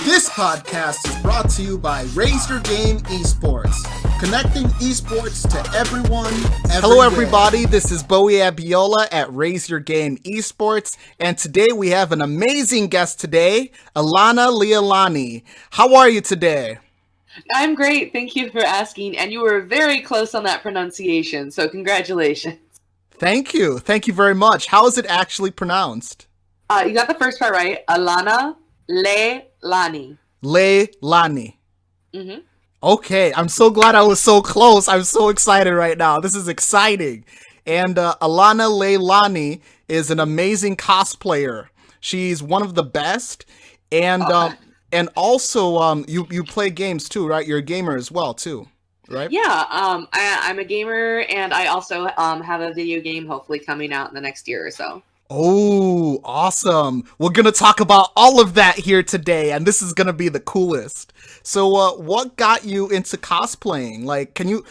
This podcast is brought to you by Raise Your Game Esports, connecting esports to everyone, Hello everybody, this is Bowie Abiola at Raise Your Game Esports, and today we have an amazing guest today, Alanaleilani. How are you today? I'm great, thank you for asking, and you were very close on that pronunciation, so congratulations. Thank you very much. How is it actually pronounced? You got the first part right, Alanaleilani. Leilani. Mm-hmm. Okay, I'm so glad I was so close. I'm so excited right now. This is exciting. And Alanaleilani is an amazing cosplayer. She's one of the best. And also you play games too, right? You're a gamer as well too, right? Yeah, I'm a gamer, and I also have a video game hopefully coming out in the next year or so. Oh, awesome. We're going to talk about all of that here today, and this is going to be the coolest. So, what got you into cosplaying? Like, can you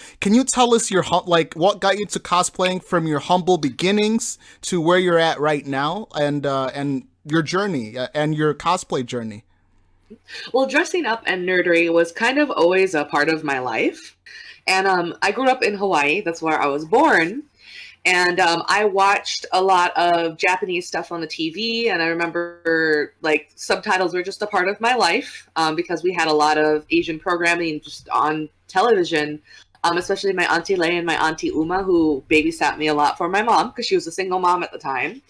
tell us what got you to cosplaying from your humble beginnings to where you're at right now, and your journey and your cosplay journey? Well, dressing up and nerdery was kind of always a part of my life. And I grew up in Hawaii. That's where I was born. And I watched a lot of Japanese stuff on the TV, and I remember like subtitles were just a part of my life because we had a lot of Asian programming just on television, especially my Auntie Lei and my Auntie Uma, who babysat me a lot for my mom because she was a single mom at the time.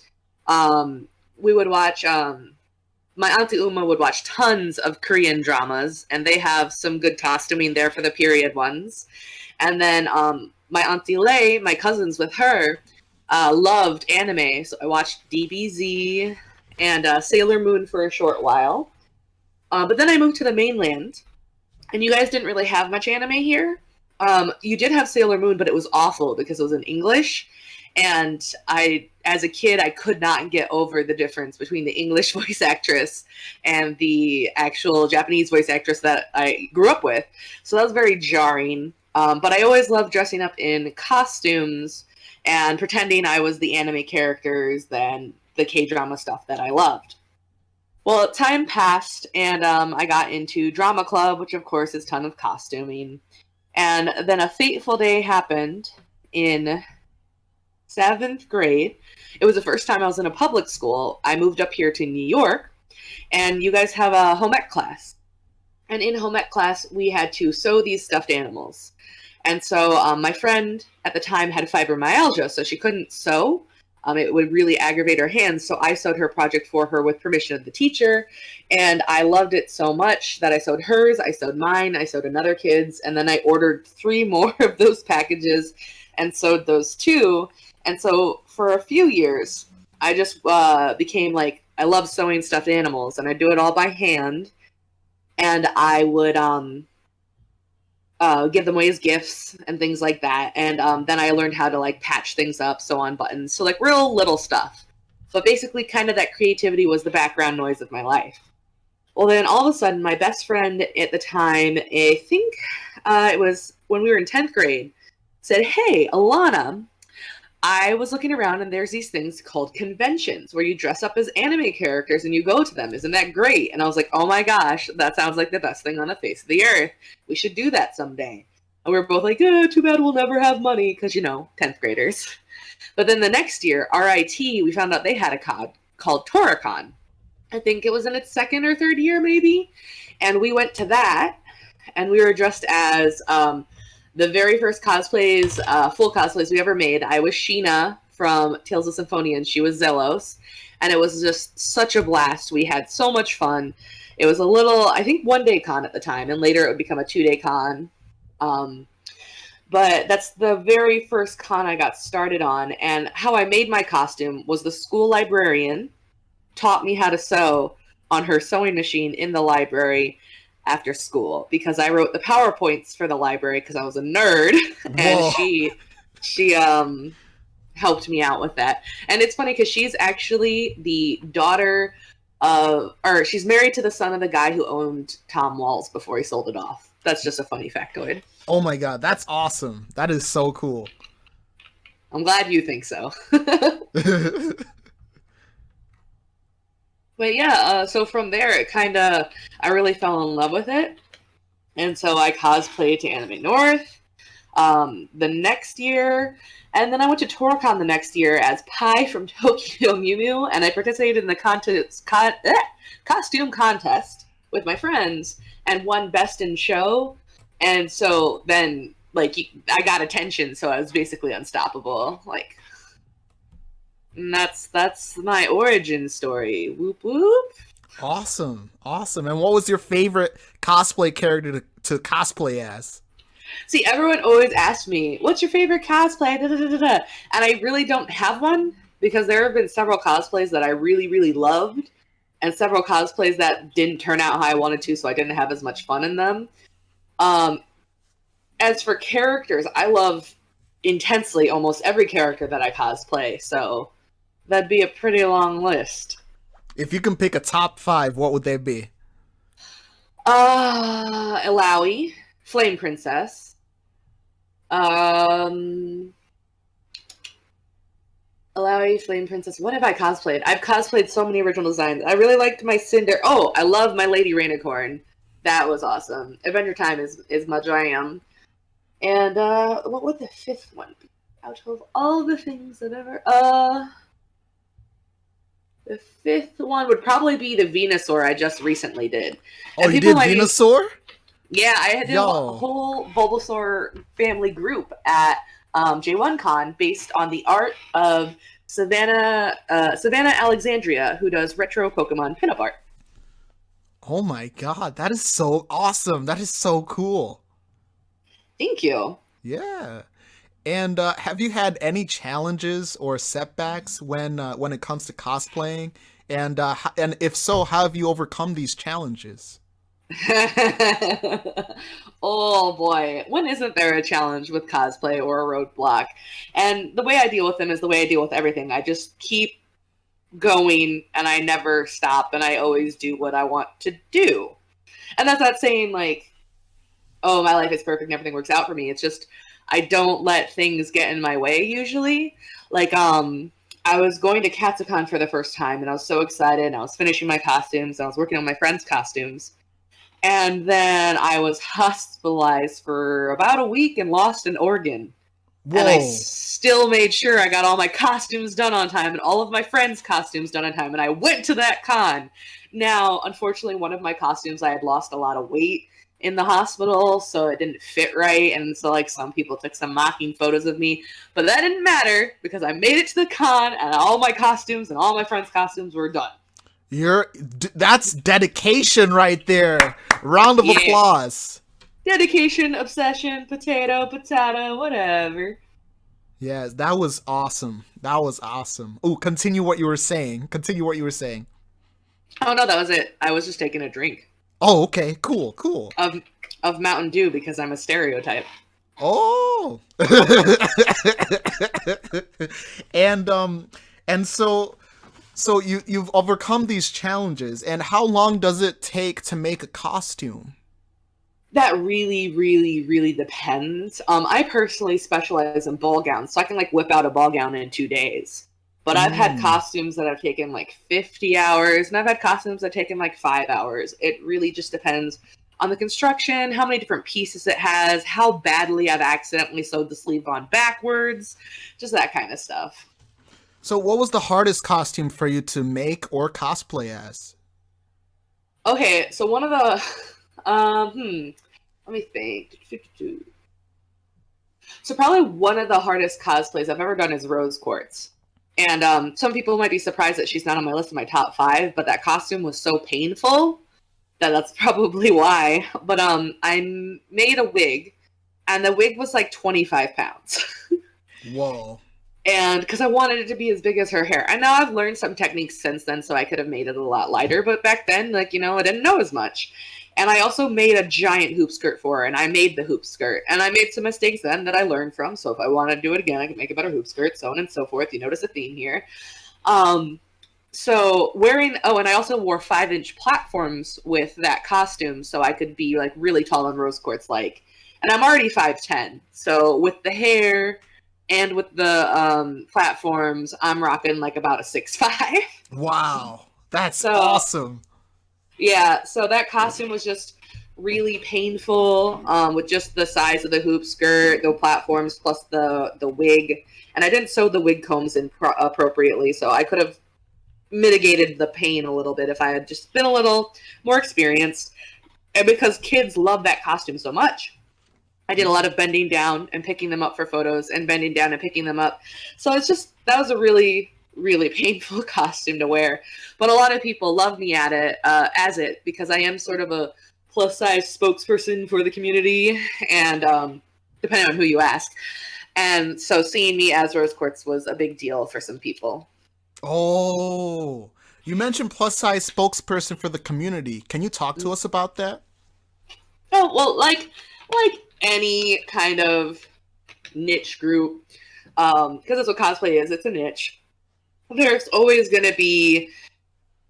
We would watch, my Auntie Uma would watch tons of Korean dramas, and they have some good costuming there for the period ones. And then my Auntie Lei, my cousins with her, loved anime. So I watched DBZ and Sailor Moon for a short while. But then I moved to the mainland, and you guys didn't really have much anime here. You did have Sailor Moon, but it was awful because it was in English. And as a kid, I could not get over the difference between the English voice actress and the actual Japanese voice actress that I grew up with. So that was very jarring. But I always loved dressing up in costumes and pretending I was the anime characters than the K-drama stuff that I loved. Well, time passed, and I got into drama club, which of course is a ton of costuming. And then a fateful day happened in 7th grade. It was the first time I was in a public school. I moved up here to New York, and you guys have a home ec class. And in home ec class, we had to sew these stuffed animals. And so my friend at the time had fibromyalgia, so she couldn't sew. It would really aggravate her hands, so I sewed her project for her with permission of the teacher. And I loved it so much that I sewed hers, I sewed mine, I sewed another kid's, and then I ordered 3 more of those packages and sewed those too. And so for a few years, I just became like, I love sewing stuffed animals, and I do it all by hand. And I would give them away as gifts and things like that. And then I learned how to like patch things up, sew on buttons. So like real little stuff. So basically kind of that creativity was the background noise of my life. Well, then all of a sudden, my best friend at the time, I think it was when we were in 10th grade, said, "Hey, Alana, I was looking around and there's these things called conventions where you dress up as anime characters and you go to them. Isn't that great?" And I was like, oh my gosh, that sounds like the best thing on the face of the earth. We should do that someday. And we were both like, too bad we'll never have money because, 10th graders. But then the next year, RIT, we found out they had a con called Toricon. I think it was in its 2nd or 3rd year maybe. And we went to that, and we were dressed as the very first cosplays, full cosplays we ever made. I was Sheena from Tales of Symphonia, and she was Zelos. And it was just such a blast. We had so much fun. It was a little, I think, 1-day con at the time, and later it would become a 2-day con. But that's the very first con I got started on. And how I made my costume was the school librarian taught me how to sew on her sewing machine in the library after school, because I wrote the PowerPoints for the library because I was a nerd. And she helped me out with that. And it's funny because she's actually the daughter of, or she's married to the son of the guy who owned Tom Walls before he sold it off. That's just a funny factoid. Oh my god, that's awesome. That is so cool. I'm glad you think so. But yeah, so from there, I really fell in love with it. And so I cosplayed to Anime North the next year. And then I went to Toricon the next year as Pi from Tokyo Mew Mew. And I participated in the costume contest with my friends and won Best in Show. And so then, like, I got attention, so I was basically unstoppable. Like, and that's my origin story. Whoop whoop. Awesome. And what was your favorite cosplay character to cosplay as? See, everyone always asks me, "What's your favorite cosplay?" Da, da, da, da, da. And I really don't have one because there have been several cosplays that I really, really loved, and several cosplays that didn't turn out how I wanted to, so I didn't have as much fun in them. As for characters, I love intensely almost every character that I cosplay, so that'd be a pretty long list. If you can pick a top 5, what would they be? Alawi, Flame Princess. Alawi, Flame Princess. What have I cosplayed? I've cosplayed so many original designs. I really liked my Cinder. Oh, I love my Lady Rainicorn. That was awesome. Adventure Time is my jam. And what would the 5th one be? Out of all the things that ever the 5th one would probably be the Venusaur I just recently did. Oh, you did Venusaur? Yeah, I had a whole Bulbasaur family group at J1Con based on the art of Savannah Alexandria, who does retro Pokemon pinup art. Oh my god, that is so awesome. That is so cool. Thank you. Yeah. And have you had any challenges or setbacks when it comes to cosplaying? And if so, how have you overcome these challenges? Oh boy, when isn't there a challenge with cosplay or a roadblock? And the way I deal with them is the way I deal with everything. I just keep going and I never stop and I always do what I want to do. And that's not saying like, oh, my life is perfect and everything works out for me. It's just I don't let things get in my way usually. Like, I was going to Katsucon for the first time and I was so excited and I was finishing my costumes and I was working on my friends' costumes. And then I was hospitalized for about a week and lost an organ. Whoa. And I still made sure I got all my costumes done on time and all of my friends' costumes done on time. And I went to that con. Now, unfortunately, one of my costumes, I had lost a lot of weight in the hospital, so it didn't fit right. And so, like, some people took some mocking photos of me. But that didn't matter because I made it to the con and all my costumes and all my friends' costumes were done. That's dedication right there. Round of applause. Dedication, obsession, potato, whatever. Yes, that was awesome. That was awesome. Oh, continue what you were saying. Oh no, that was it. I was just taking a drink. Oh, okay. Cool. Of Mountain Dew because I'm a stereotype. Oh. and so you've overcome these challenges, and how long does it take to make a costume? That really, really, really depends. I personally specialize in ball gowns, so I can like whip out a ball gown in 2 days. But I've had costumes that have taken like 50 hours, and I've had costumes that have taken like 5 hours. It really just depends on the construction, how many different pieces it has, how badly I've accidentally sewed the sleeve on backwards, just that kind of stuff. So what was the hardest costume for you to make or cosplay as? Okay, so one of the... let me think. So probably one of the hardest cosplays I've ever done is Rose Quartz. And some people might be surprised that she's not on my list of my top 5, but that costume was so painful that's probably why. But I made a wig, and the wig was like 25 pounds. Whoa. And because I wanted it to be as big as her hair. And now I've learned some techniques since then, so I could have made it a lot lighter. But back then, like, I didn't know as much. And I also made a giant hoop skirt for her, and I made the hoop skirt. And I made some mistakes then that I learned from, so if I want to do it again, I can make a better hoop skirt, so on and so forth. You notice a theme here. So and I also wore 5-inch platforms with that costume, so I could be, like, really tall on Rose Quartz, like. And I'm already 5'10", so with the hair and with the platforms, I'm rocking like about a 6'5". Wow, That's So awesome. yeah, so that costume was just really painful, with just the size of the hoop skirt, the platforms, plus the wig. And I didn't sew the wig combs in appropriately, so I could have mitigated the pain a little bit if I had just been a little more experienced. And because kids love that costume so much, I did a lot of bending down and picking them up for photos, and bending down and picking them up. So it's just, that was a really, really painful costume to wear. But a lot of people love me at it, as it, because I am sort of a plus size spokesperson for the community, and depending on who you ask. And so seeing me as Rose Quartz was a big deal for some people. Oh, you mentioned plus size spokesperson for the community. Can you talk to us about that? Oh, well, like any kind of niche group, because that's what cosplay is. It's a niche. There's always going to be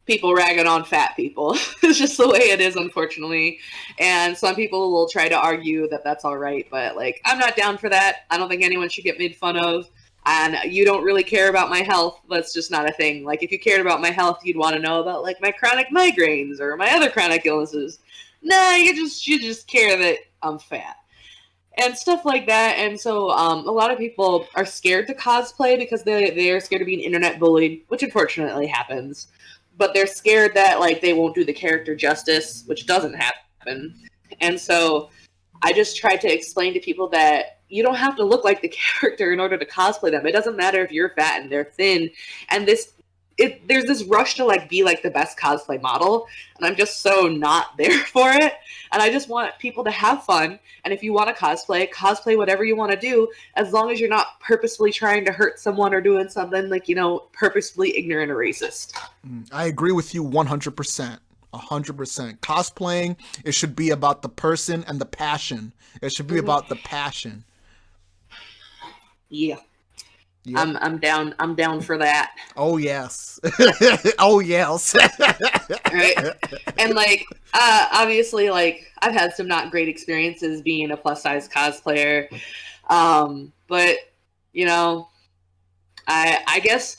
people ragging on fat people. It's just the way it is, unfortunately. And some people will try to argue that that's all right, but like, I'm not down for that. I don't think anyone should get made fun of. And you don't really care about my health. That's just not a thing. Like, if you cared about my health, you'd want to know about like my chronic migraines or my other chronic illnesses. Nah, you just care that I'm fat and stuff like that. And so a lot of people are scared to cosplay because they're scared of being internet bullied, which unfortunately happens. But they're scared that like they won't do the character justice, which doesn't happen. And so I just try to explain to people that you don't have to look like the character in order to cosplay them. It doesn't matter if you're fat and they're thin. And there's this rush to like be like the best cosplay model, and I'm just so not there for it. And I just want people to have fun. And if you want to cosplay whatever you want to do, as long as you're not purposefully trying to hurt someone or doing something like, purposefully ignorant or racist. I agree with you 100%. 100%. Cosplaying, it should be about the person and the passion. It should be about the passion. Yeah. Yep. I'm down for that. Oh yes. Oh yes. Right? And like obviously, like, I've had some not great experiences being a plus size cosplayer. But I guess,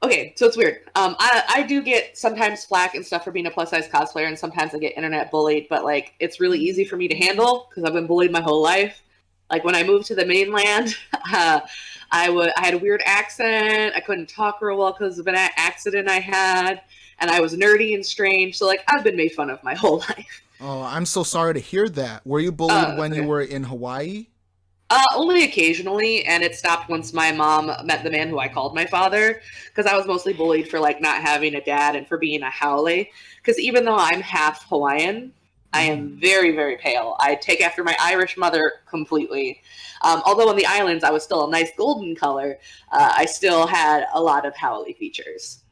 okay, so it's weird. I do get sometimes flack and stuff for being a plus size cosplayer, and sometimes I get internet bullied, but like, it's really easy for me to handle because I've been bullied my whole life. Like, when I moved to the mainland, I had a weird accent. I couldn't talk real well because of an accident I had, and I was nerdy and strange. So like, I've been made fun of my whole life. Oh, I'm so sorry to hear that. Were you bullied when you were in Hawaii? Only occasionally, and it stopped once my mom met the man who I called my father, because I was mostly bullied for like not having a dad and for being a haole. Because even though I'm half Hawaiian, I am very, very pale. I take after my Irish mother completely. Although on the islands I was still a nice golden color, I still had a lot of haole features.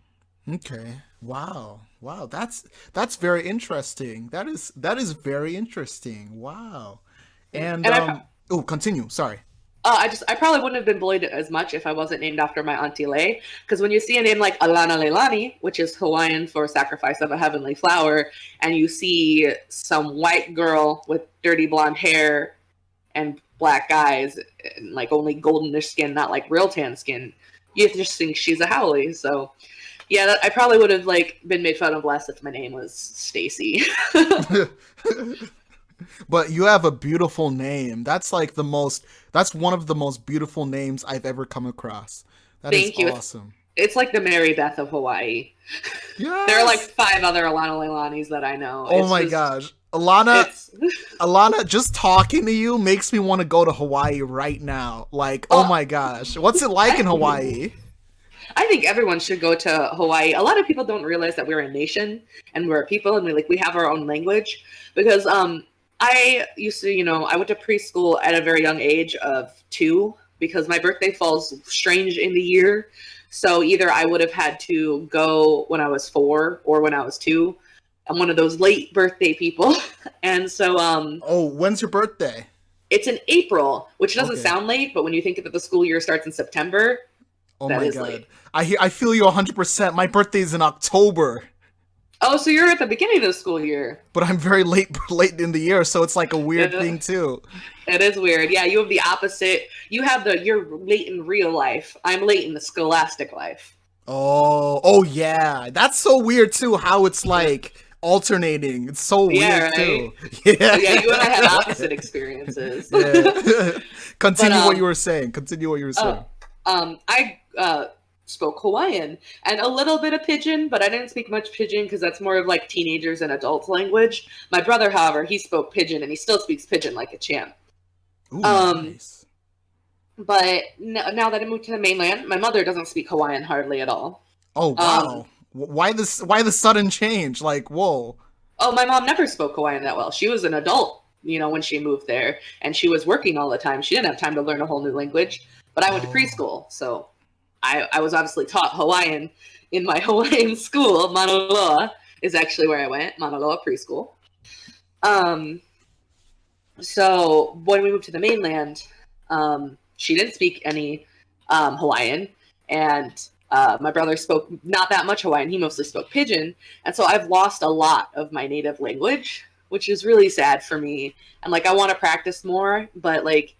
Okay. Wow. Wow. That's very interesting. That is very interesting. Wow. And continue. Sorry. I probably wouldn't have been bullied as much if I wasn't named after my Auntie Lei. Because when you see a name like Alanaleilani, which is Hawaiian for sacrifice of a heavenly flower, and you see some white girl with dirty blonde hair and black eyes, and like only goldenish skin, not like real tan skin, you just think she's a haole. So yeah, I probably would have like been made fun of less if my name was Stacy. But you have a beautiful name. That's one of the most beautiful names I've ever come across. Thank you. Awesome. It's like the Mary Beth of Hawaii. Yes. There are like 5 other Alanalailanis that I know. Oh my gosh. Alana, just talking to you makes me want to go to Hawaii right now. Like, oh my gosh. What's it like in Hawaii? I think everyone should go to Hawaii. A lot of people don't realize that we're a nation and we're a people, and we have our own language. Because I used to, I went to preschool at a very young age of 2 because my birthday falls strange in the year. So either I would have had to go when I was 4 or when I was 2. I'm one of those late birthday people. And so when's your birthday? It's in April, which doesn't sound late, but when you think that the school year starts in September, oh that my is god. late. I feel you 100%. My birthday is in October. Oh, so you're at the beginning of the school year. But I'm very late in the year, so it's like a weird thing too. It is weird. Yeah, you have the opposite. You're late in real life. I'm late in the scholastic life. Oh yeah. That's so weird too, how it's like alternating. It's so Yeah, weird right. too. Yeah. So yeah, you and I had opposite experiences. Yeah. But Continue what you were saying. Continue what you were uh, saying. I spoke Hawaiian and a little bit of Pidgin, but I didn't speak much Pidgin because that's more of like teenagers and adults language. My brother, however, he spoke Pidgin and he still speaks Pidgin like a champ. Ooh, Um, nice. but now that I moved to the mainland, my mother doesn't speak Hawaiian hardly at all. Oh Um, wow. Why the sudden change? Like, whoa. oh, my mom never spoke Hawaiian that well. She was an adult, when she moved there, and she was working all the time. She didn't have time to learn a whole new language. But I went to Oh. preschool, so I was obviously taught Hawaiian in my Hawaiian school. Mauna Loa is actually where I went, Mauna Loa preschool. Um, so when we moved to the mainland, she didn't speak any Hawaiian, and my brother spoke not that much Hawaiian. He mostly spoke Pidgin, and so I've lost a lot of my native language, which is really sad for me. And like, I want to practice more, but like,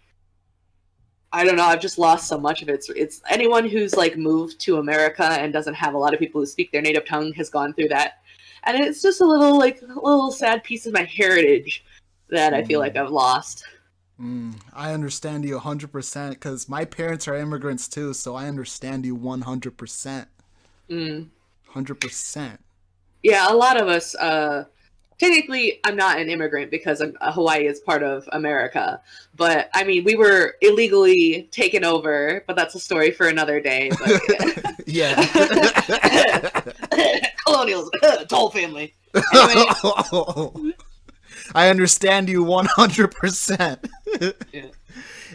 I don't know. I've just lost so much of it. It's anyone who's like moved to America and doesn't have a lot of people who speak their native tongue has gone through that, and it's just a little sad piece of my heritage that I feel like Mm, I've lost. I understand you 100% because my parents are immigrants too, so I understand you 100%. Mm. 100%. Yeah, a lot of us. Technically, I'm not an immigrant because Hawaii is part of America. But I mean, we were illegally taken over, but that's a story for another day. But Yeah. colonials, toll family. Anyway, I understand you 100%. yeah.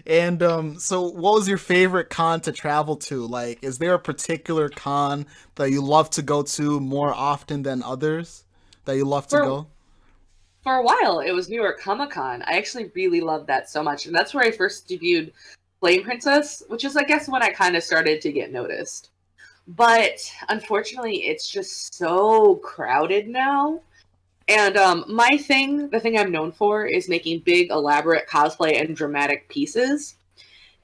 And so what was your favorite con to travel to? Like, is there a particular con that you love to go to more often than others that you love to for go? for a while, it was New York Comic Con. I actually really loved that so much, and that's where I first debuted Flame Princess, which is, I guess, when I kind of started to get noticed. But unfortunately, it's just so crowded now. And the thing I'm known for, is making big, elaborate cosplay and dramatic pieces.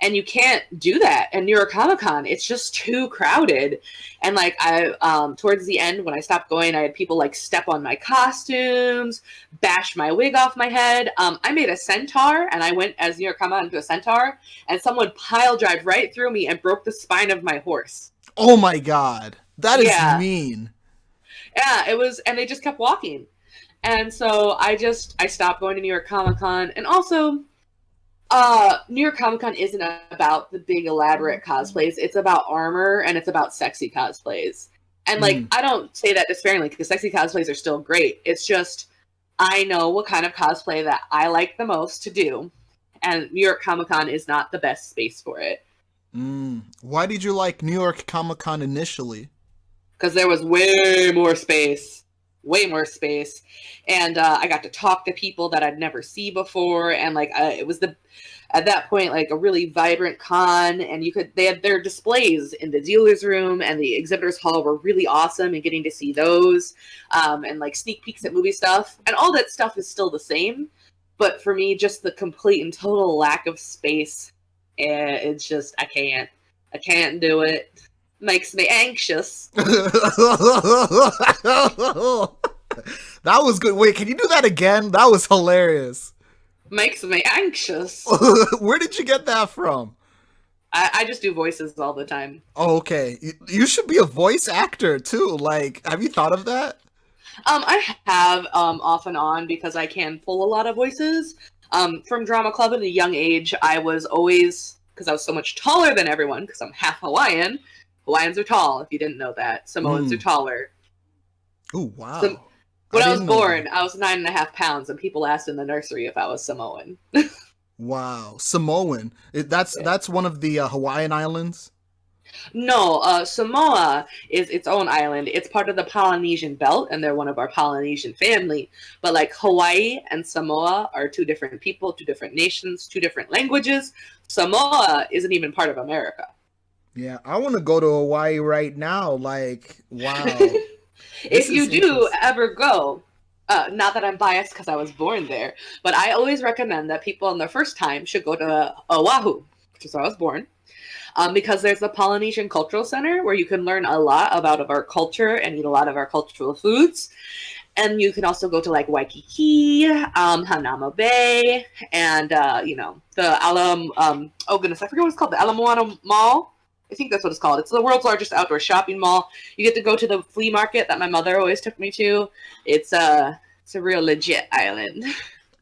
And you can't do that in New York Comic Con. It's just too crowded. And like, I towards the end, when I stopped going, I had people like step on my costumes, bash my wig off my head. I made a centaur, and I went as New York Comic Con into a centaur, and someone pile drive right through me and broke the spine of my horse. Oh my god. That is Yeah, mean. yeah, it was, and they just kept walking. And so I stopped going to New York Comic Con, and also New York Comic Con isn't about the big elaborate cosplays. It's about armor and it's about sexy cosplays. And like, Mm. I don't say that despairingly because sexy cosplays are still great. It's just I know what kind of cosplay that I like the most to do, and New York Comic Con is not the best space for it Why did you like New York Comic Con initially? because there was way more space, and I got to talk to people that I'd never see before, and like, it was at that point like a really vibrant con, and they had their displays in the dealer's room and the exhibitors hall were really awesome, and getting to see those, and like sneak peeks at movie stuff, and all that stuff is still the same, but for me, just the complete and total lack of space, it's just I can't do it. Makes me anxious. That was good. Wait, can you do that again? That was hilarious. Makes me anxious. Where did you get that from? I just do voices all the time. Oh, okay. You should be a voice actor too. Like, have you thought of that? I have off and on because I can pull a lot of voices. From drama club at a young age, I was always, because I was so much taller than everyone, because I'm half Hawaiian. Hawaiians are tall, if you didn't know that. Samoans are Mm. taller. Oh, So, wow. I when I was didn't know born, that. I was 9.5 pounds, and people asked in the nursery if I was Samoan. Wow. Samoan. Yeah. That's one of the Hawaiian islands. No, Samoa is its own island. It's part of the Polynesian belt, and they're one of our Polynesian family. But like, Hawaii and Samoa are two different people, two different nations, two different languages. Samoa isn't even part of America. Yeah, I want to go to Hawaii right now. Like, wow. If This you is do interesting. ever go, not that I'm biased because I was born there, but I always recommend that people on their first time should go to Oahu, which is where I was born. because there's the Polynesian Cultural Center where you can learn a lot about our culture and eat a lot of our cultural foods. And you can also go to like Waikiki, Hanama Bay, and the oh goodness, I forget what it's called, the Ala Moana Mall. I think that's what it's called. It's the world's largest outdoor shopping mall. You get to go to the flea market that my mother always took me to. It's a real legit island.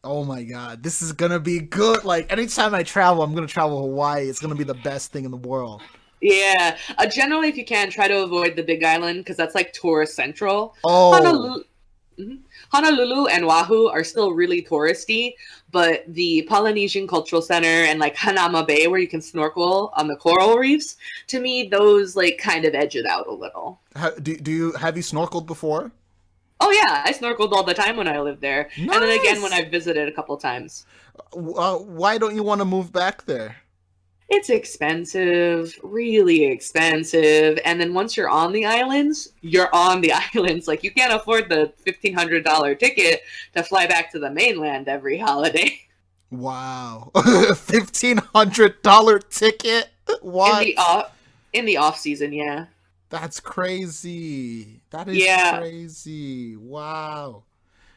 Oh my god, this is gonna be good. Like anytime I travel, I'm gonna travel Hawaii. It's gonna be the best thing in the world. Yeah, generally if you can, try to avoid the Big Island because that's like tourist central. Oh. Honolulu and Oahu are still really touristy, but the Polynesian Cultural Center and like Hanama Bay, where you can snorkel on the coral reefs, to me, those like kind of edge it out a little. Have you snorkeled before? Oh yeah, I snorkeled all the time when I lived there, Nice. and then again when I visited a couple times. Why don't you want to move back there? It's expensive, really expensive. And then once you're on the islands, you're on the islands. Like you can't afford the $1,500 ticket to fly back to the mainland every holiday. Wow. $1,500 ticket? What? In the off season, yeah. That's crazy. That is crazy. Wow.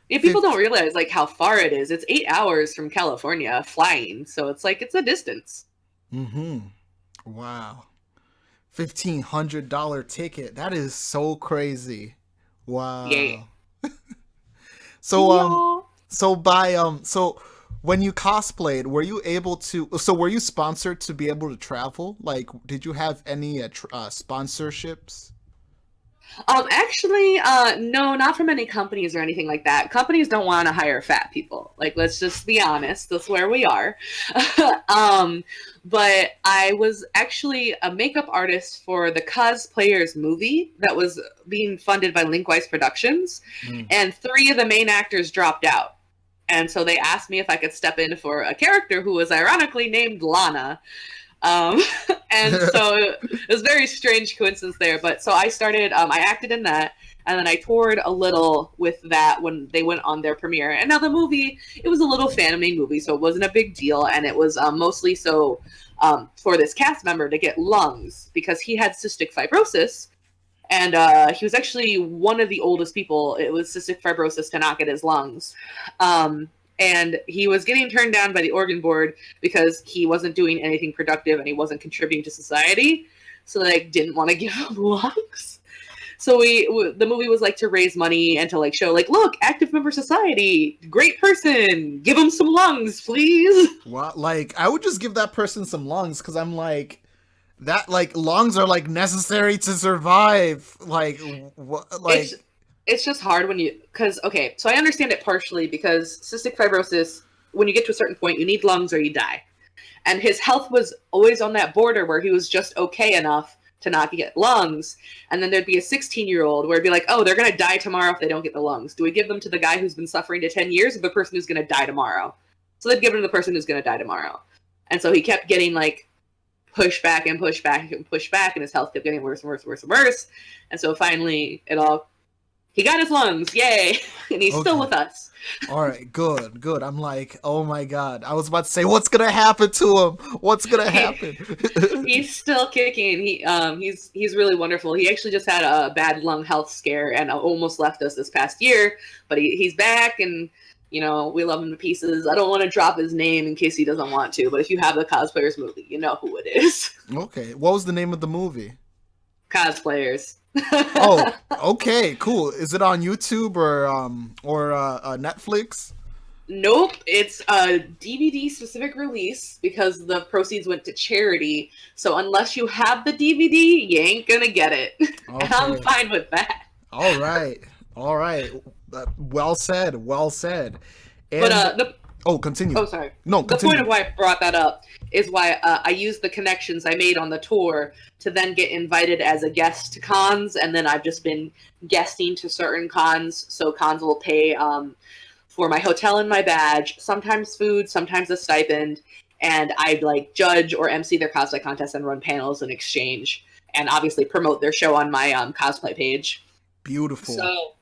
Yeah, people don't realize like how far it is. It's 8 hours from California flying, so it's like it's a distance. Mm-hmm. Wow. $1,500 ticket. That is so crazy. Wow. Yeah. So when you cosplayed, were you sponsored to be able to travel? Like, did you have any sponsorships? Actually, no, not from any companies or anything like that. Companies don't want to hire fat people. Like, let's just be honest. That's where we are. But I was actually a makeup artist for the Cosplayers movie that was being funded by Linkwise Productions. And 3 of the main actors dropped out. And so they asked me if I could step in for a character who was ironically named Lana. And so it was a very strange coincidence there. But so I started, I acted in that, and then I toured a little with that when they went on their premiere. And now the movie, it was a little fan-made movie, so it wasn't a big deal. And it was mostly so for this cast member to get lungs because he had cystic fibrosis. And he was actually one of the oldest people. It was cystic fibrosis to not get his lungs. And he was getting turned down by the organ board because he wasn't doing anything productive and he wasn't contributing to society. So they didn't want to give him lungs. So the movie was like to raise money and to like show like, look, active member society, great person, give him some lungs, please. Wow, like I would just give that person some lungs because I'm like, that like lungs are like necessary to survive. Like what? Like it's just hard when because okay, so I understand it partially because cystic fibrosis, when you get to a certain point, you need lungs or you die. And his health was always on that border where he was just okay enough to not get lungs. And then there'd be a 16-year-old where it'd be like, oh, they're going to die tomorrow if they don't get the lungs. Do we give them to the guy who's been suffering to 10 years or the person who's going to die tomorrow? So they'd give them to the person who's going to die tomorrow. And so he kept getting like pushed back and pushed back and pushed back, and his health kept getting worse and worse and worse and worse. And so finally he got his lungs, yay! And he's still with us. All right, good. I'm like, oh my god. I was about to say, what's gonna happen to him? What's gonna happen? He's still kicking. He's really wonderful. He actually just had a bad lung health scare and almost left us this past year, but he's back, and we love him to pieces. I don't want to drop his name in case he doesn't want to, but if you have the Cosplayers movie, you know who it is. Okay, what was the name of the movie? Cosplayers. Oh, okay, cool. Is it on YouTube or Netflix? Nope, it's a DVD specific release because the proceeds went to charity. So unless you have the DVD, you ain't gonna get it. Okay. And I'm fine with that. All right. Well said. And, but continue. Oh, sorry. No, continue. The point of why I brought that up is why I used the connections I made on the tour to then get invited as a guest to cons, and then I've just been guesting to certain cons, so cons will pay for my hotel and my badge, sometimes food, sometimes a stipend, and I'd like judge or MC their cosplay contest and run panels in exchange, and obviously promote their show on my cosplay page. Beautiful. So,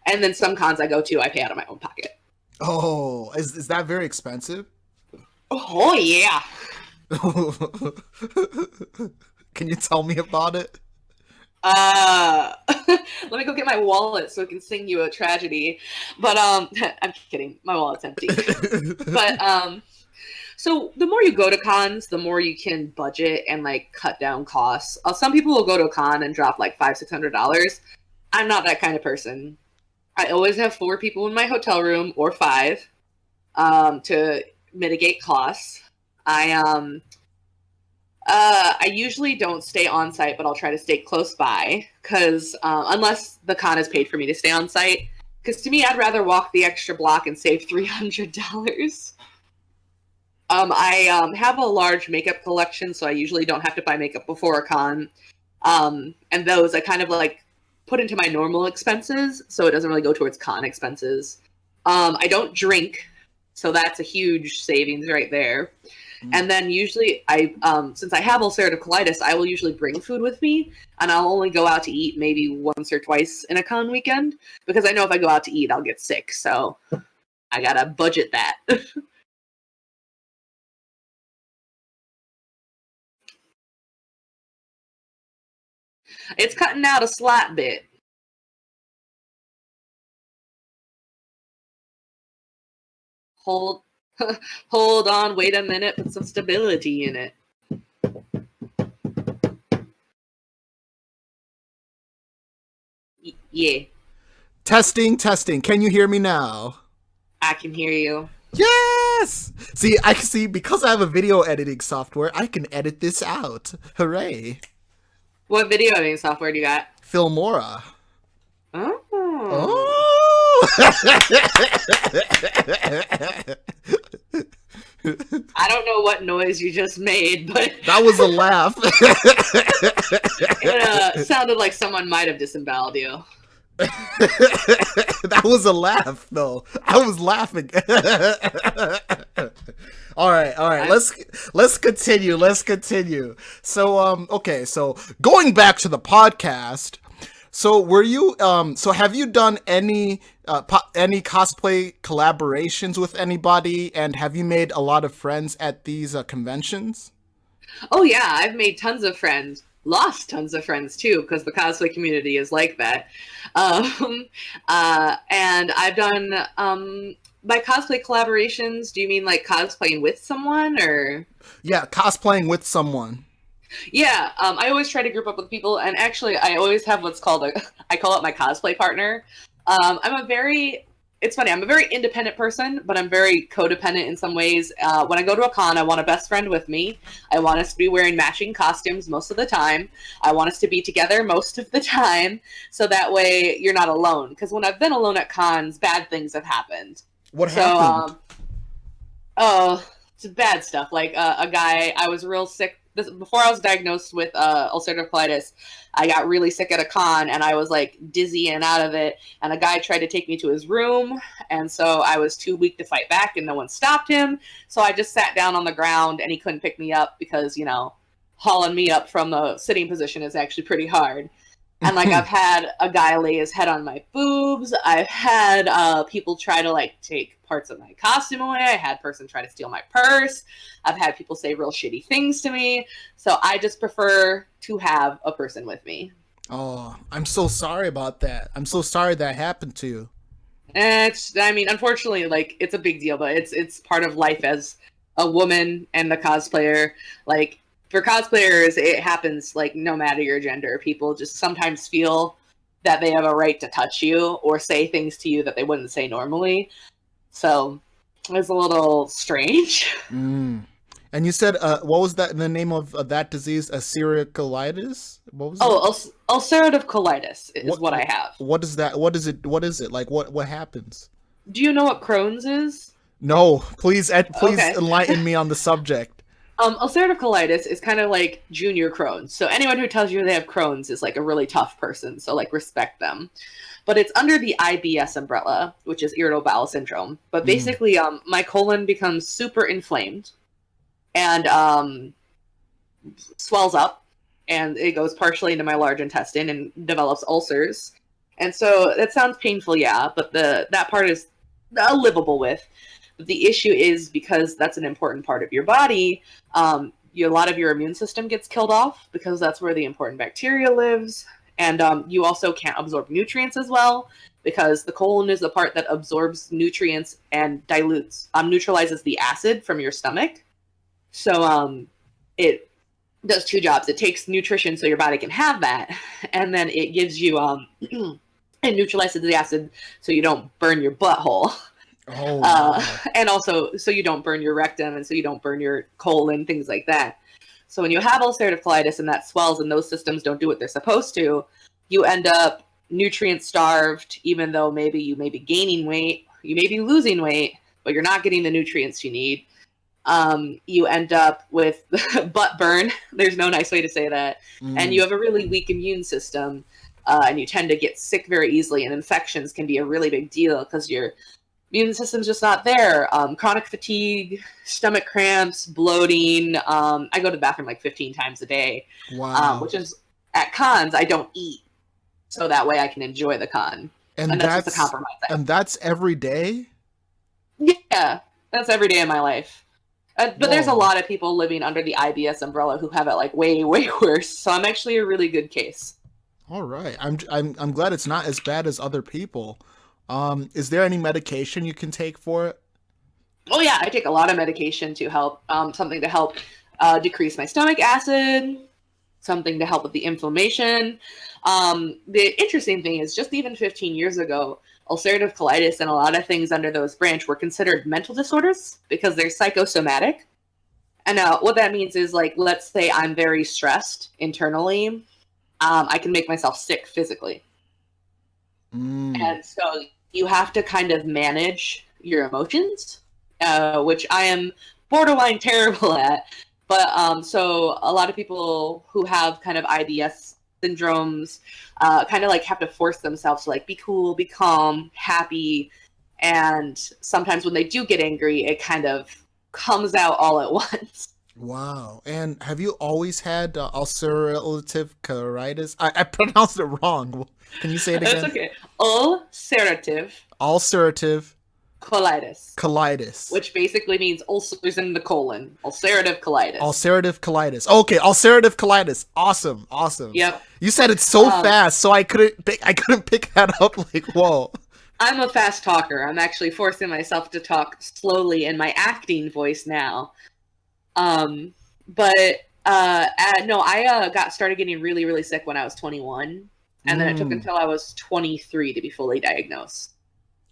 and then some cons I go to, I pay out of my own pocket. Oh, is that very expensive? Oh, yeah. Can you tell me about it? Let me go get my wallet so I can sing you a tragedy. But I'm kidding. My wallet's empty. But so the more you go to cons, the more you can budget and like cut down costs. Some people will go to a con and drop like $500-$600. I'm not that kind of person. I always have 4 people in my hotel room or 5 to mitigate costs. I usually don't stay on site, but I'll try to stay close by because unless the con is paid for me to stay on site, because to me, I'd rather walk the extra block and save $300. I have a large makeup collection, so I usually don't have to buy makeup before a con. And those I kind of like put into my normal expenses, so it doesn't really go towards con expenses. I don't drink, so that's a huge savings right there. And then usually since I have ulcerative colitis, I will usually bring food with me, and I'll only go out to eat maybe once or twice in a con weekend because I know if I go out to eat, I'll get sick. So I gotta budget that. It's cutting out a slight bit. Hold, hold on, wait a minute, put some stability in it. Yeah, Testing, testing. Can you hear me now? I can hear you. Yes! See, I can see because I have a video editing software, I can edit this out. Hooray. What video editing software do you got? Filmora. Oh. Oh! I don't know what noise you just made, but That was a laugh. it sounded like someone might have disemboweled you. That was a laugh, though. I was laughing. All right. Let's continue. So, okay. So going back to the podcast. So were you? So have you done any cosplay collaborations with anybody? And have you made a lot of friends at these conventions? Oh yeah, I've made tons of friends. Lost tons of friends too, because the cosplay community is like that. And I've done by cosplay collaborations. Do you mean like cosplaying with someone, or? Yeah, cosplaying with someone. Yeah, I always try to group up with people, and actually, I always have what's called I call it my cosplay partner. It's funny, I'm a very independent person, but I'm very codependent in some ways. When I go to a con, I want a best friend with me. I want us to be wearing matching costumes most of the time. I want us to be together most of the time, so that way you're not alone. Because when I've been alone at cons, bad things have happened. What happened? It's bad stuff. Like a guy, I was real sick. Before I was diagnosed with ulcerative colitis, I got really sick at a con, and I was like dizzy and out of it. And a guy tried to take me to his room, and so I was too weak to fight back, and no one stopped him. So I just sat down on the ground, and he couldn't pick me up because, you know, hauling me up from the sitting position is actually pretty hard. And like I've had a guy lay his head on my boobs. I've had people try to like take parts of my costume away. I had a person try to steal my purse. I've had people say real shitty things to me. So I just prefer to have a person with me. Oh, I'm so sorry about that. I'm so sorry that happened to you. Unfortunately, like it's a big deal, but it's part of life as a woman and the cosplayer. Like for cosplayers, it happens like no matter your gender. People just sometimes feel that they have a right to touch you or say things to you that they wouldn't say normally. So it's a little strange. Mm. And you said, what was that the name of that disease? Colitis? What was it? Ulcerative colitis is what I have. What is that? What is it? What is it? Like, what happens? Do you know what Crohn's is? No, please Okay. enlighten me on the subject. Ulcerative colitis is kind of like junior Crohn's. So anyone who tells you they have Crohn's is like a really tough person. So like respect them. But it's under the IBS umbrella, which is irritable bowel syndrome. But basically, my colon becomes super inflamed and swells up, and it goes partially into my large intestine and develops ulcers. And so that sounds painful, yeah, but that part is livable with. But the issue is because that's an important part of your body, a lot of your immune system gets killed off because that's where the important bacteria lives. And you also can't absorb nutrients as well because the colon is the part that absorbs nutrients and neutralizes the acid from your stomach. So it does two jobs. It takes nutrition so your body can have that, and then it gives you it neutralizes the acid so you don't burn your butthole. Oh, wow. And also so you don't burn your rectum and so you don't burn your colon, things like that. So when you have ulcerative colitis and that swells and those systems don't do what they're supposed to, you end up nutrient starved, even though maybe you may be gaining weight, you may be losing weight, but you're not getting the nutrients you need. You end up with butt burn. There's no nice way to say that. And you have a really weak immune system, and you tend to get sick very easily, and infections can be a really big deal because your immune system's just not there. Chronic fatigue, stomach cramps, bloating. I go to the bathroom like 15 times a day. Wow. Which is, at cons, I don't eat. So that way I can enjoy the con. And that's just a compromise. And that's every day? Yeah, that's every day of my life. But there's a Whoa. lot of people living under the IBS umbrella who have it like way, way worse. So I'm actually a really good case. All right. I'm glad it's not as bad as other people. Is there any medication you can take for it? Oh yeah, I take a lot of medication to help. Something to help decrease my stomach acid. Something to help with the inflammation. The interesting thing is, just even 15 years ago, ulcerative colitis and a lot of things under those branch were considered mental disorders because they're psychosomatic. And what that means is, like, let's say I'm very stressed internally. I can make myself sick physically. And so you have to kind of manage your emotions, which I am borderline terrible at. But so a lot of people who have kind of IBS syndromes kind of like have to force themselves to like be cool, be calm, happy. And sometimes when they do get angry, it kind of comes out all at once. Wow. And have you always had ulcerative colitis? I pronounced it wrong. Can you say it again? That's okay. Ulcerative Colitis. which basically means ulcers in the colon. Ulcerative colitis. Ulcerative colitis. Okay, ulcerative colitis. Awesome. Yep. You said it so fast, so I couldn't pick that up. Like, whoa. I'm a fast talker. I'm actually forcing myself to talk slowly in my acting voice now. I got started getting really, really sick when I was 21, and then it took until I was 23 to be fully diagnosed.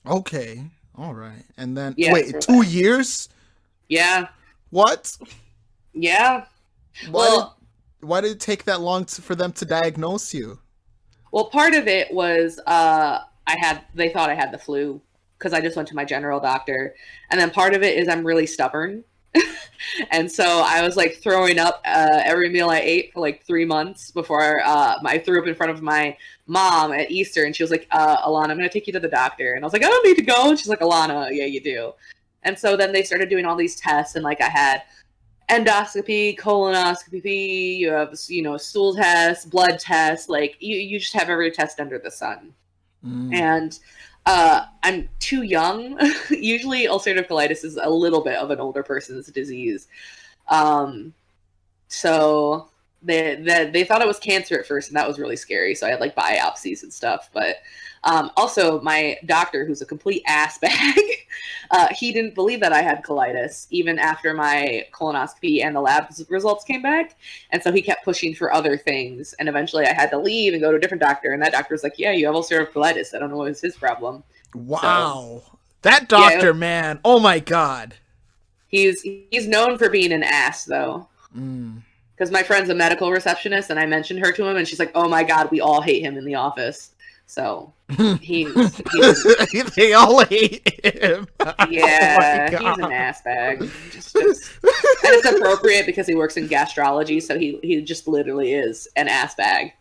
Okay. All right. And then Yeah, 2 years? Yeah. What? Yeah. Why did it take that long for them to diagnose you? Well, part of it was they thought I had the flu because I just went to my general doctor, and then part of it is I'm really stubborn. And so I was like throwing up every meal I ate for like 3 months before I threw up in front of my mom at Easter, and she was like, Alana, I'm going to take you to the doctor. And I was like, I don't need to go. And she's like, Alana, yeah, you do. And so then they started doing all these tests, and like I had endoscopy, colonoscopy, you have, stool tests, blood tests, like you just have every test under the sun. And I'm too young. Usually ulcerative colitis is a little bit of an older person's disease. So they thought it was cancer at first, and that was really scary. So I had like biopsies and stuff. But also my doctor, who's a complete ass bag, he didn't believe that I had colitis even after my colonoscopy and the lab results came back. And so he kept pushing for other things. And eventually I had to leave and go to a different doctor. And that doctor was like, yeah, you have ulcerative colitis. I don't know what was his problem. Wow. So, that doctor, man. Oh my God. He's known for being an ass, though. Because my friend's a medical receptionist, and I mentioned her to him, and she's like, oh my God, we all hate him in the office. So he's they all hate him. Yeah, he's an ass bag. Just, and it's appropriate because he works in gastrology, so he just literally is an ass bag.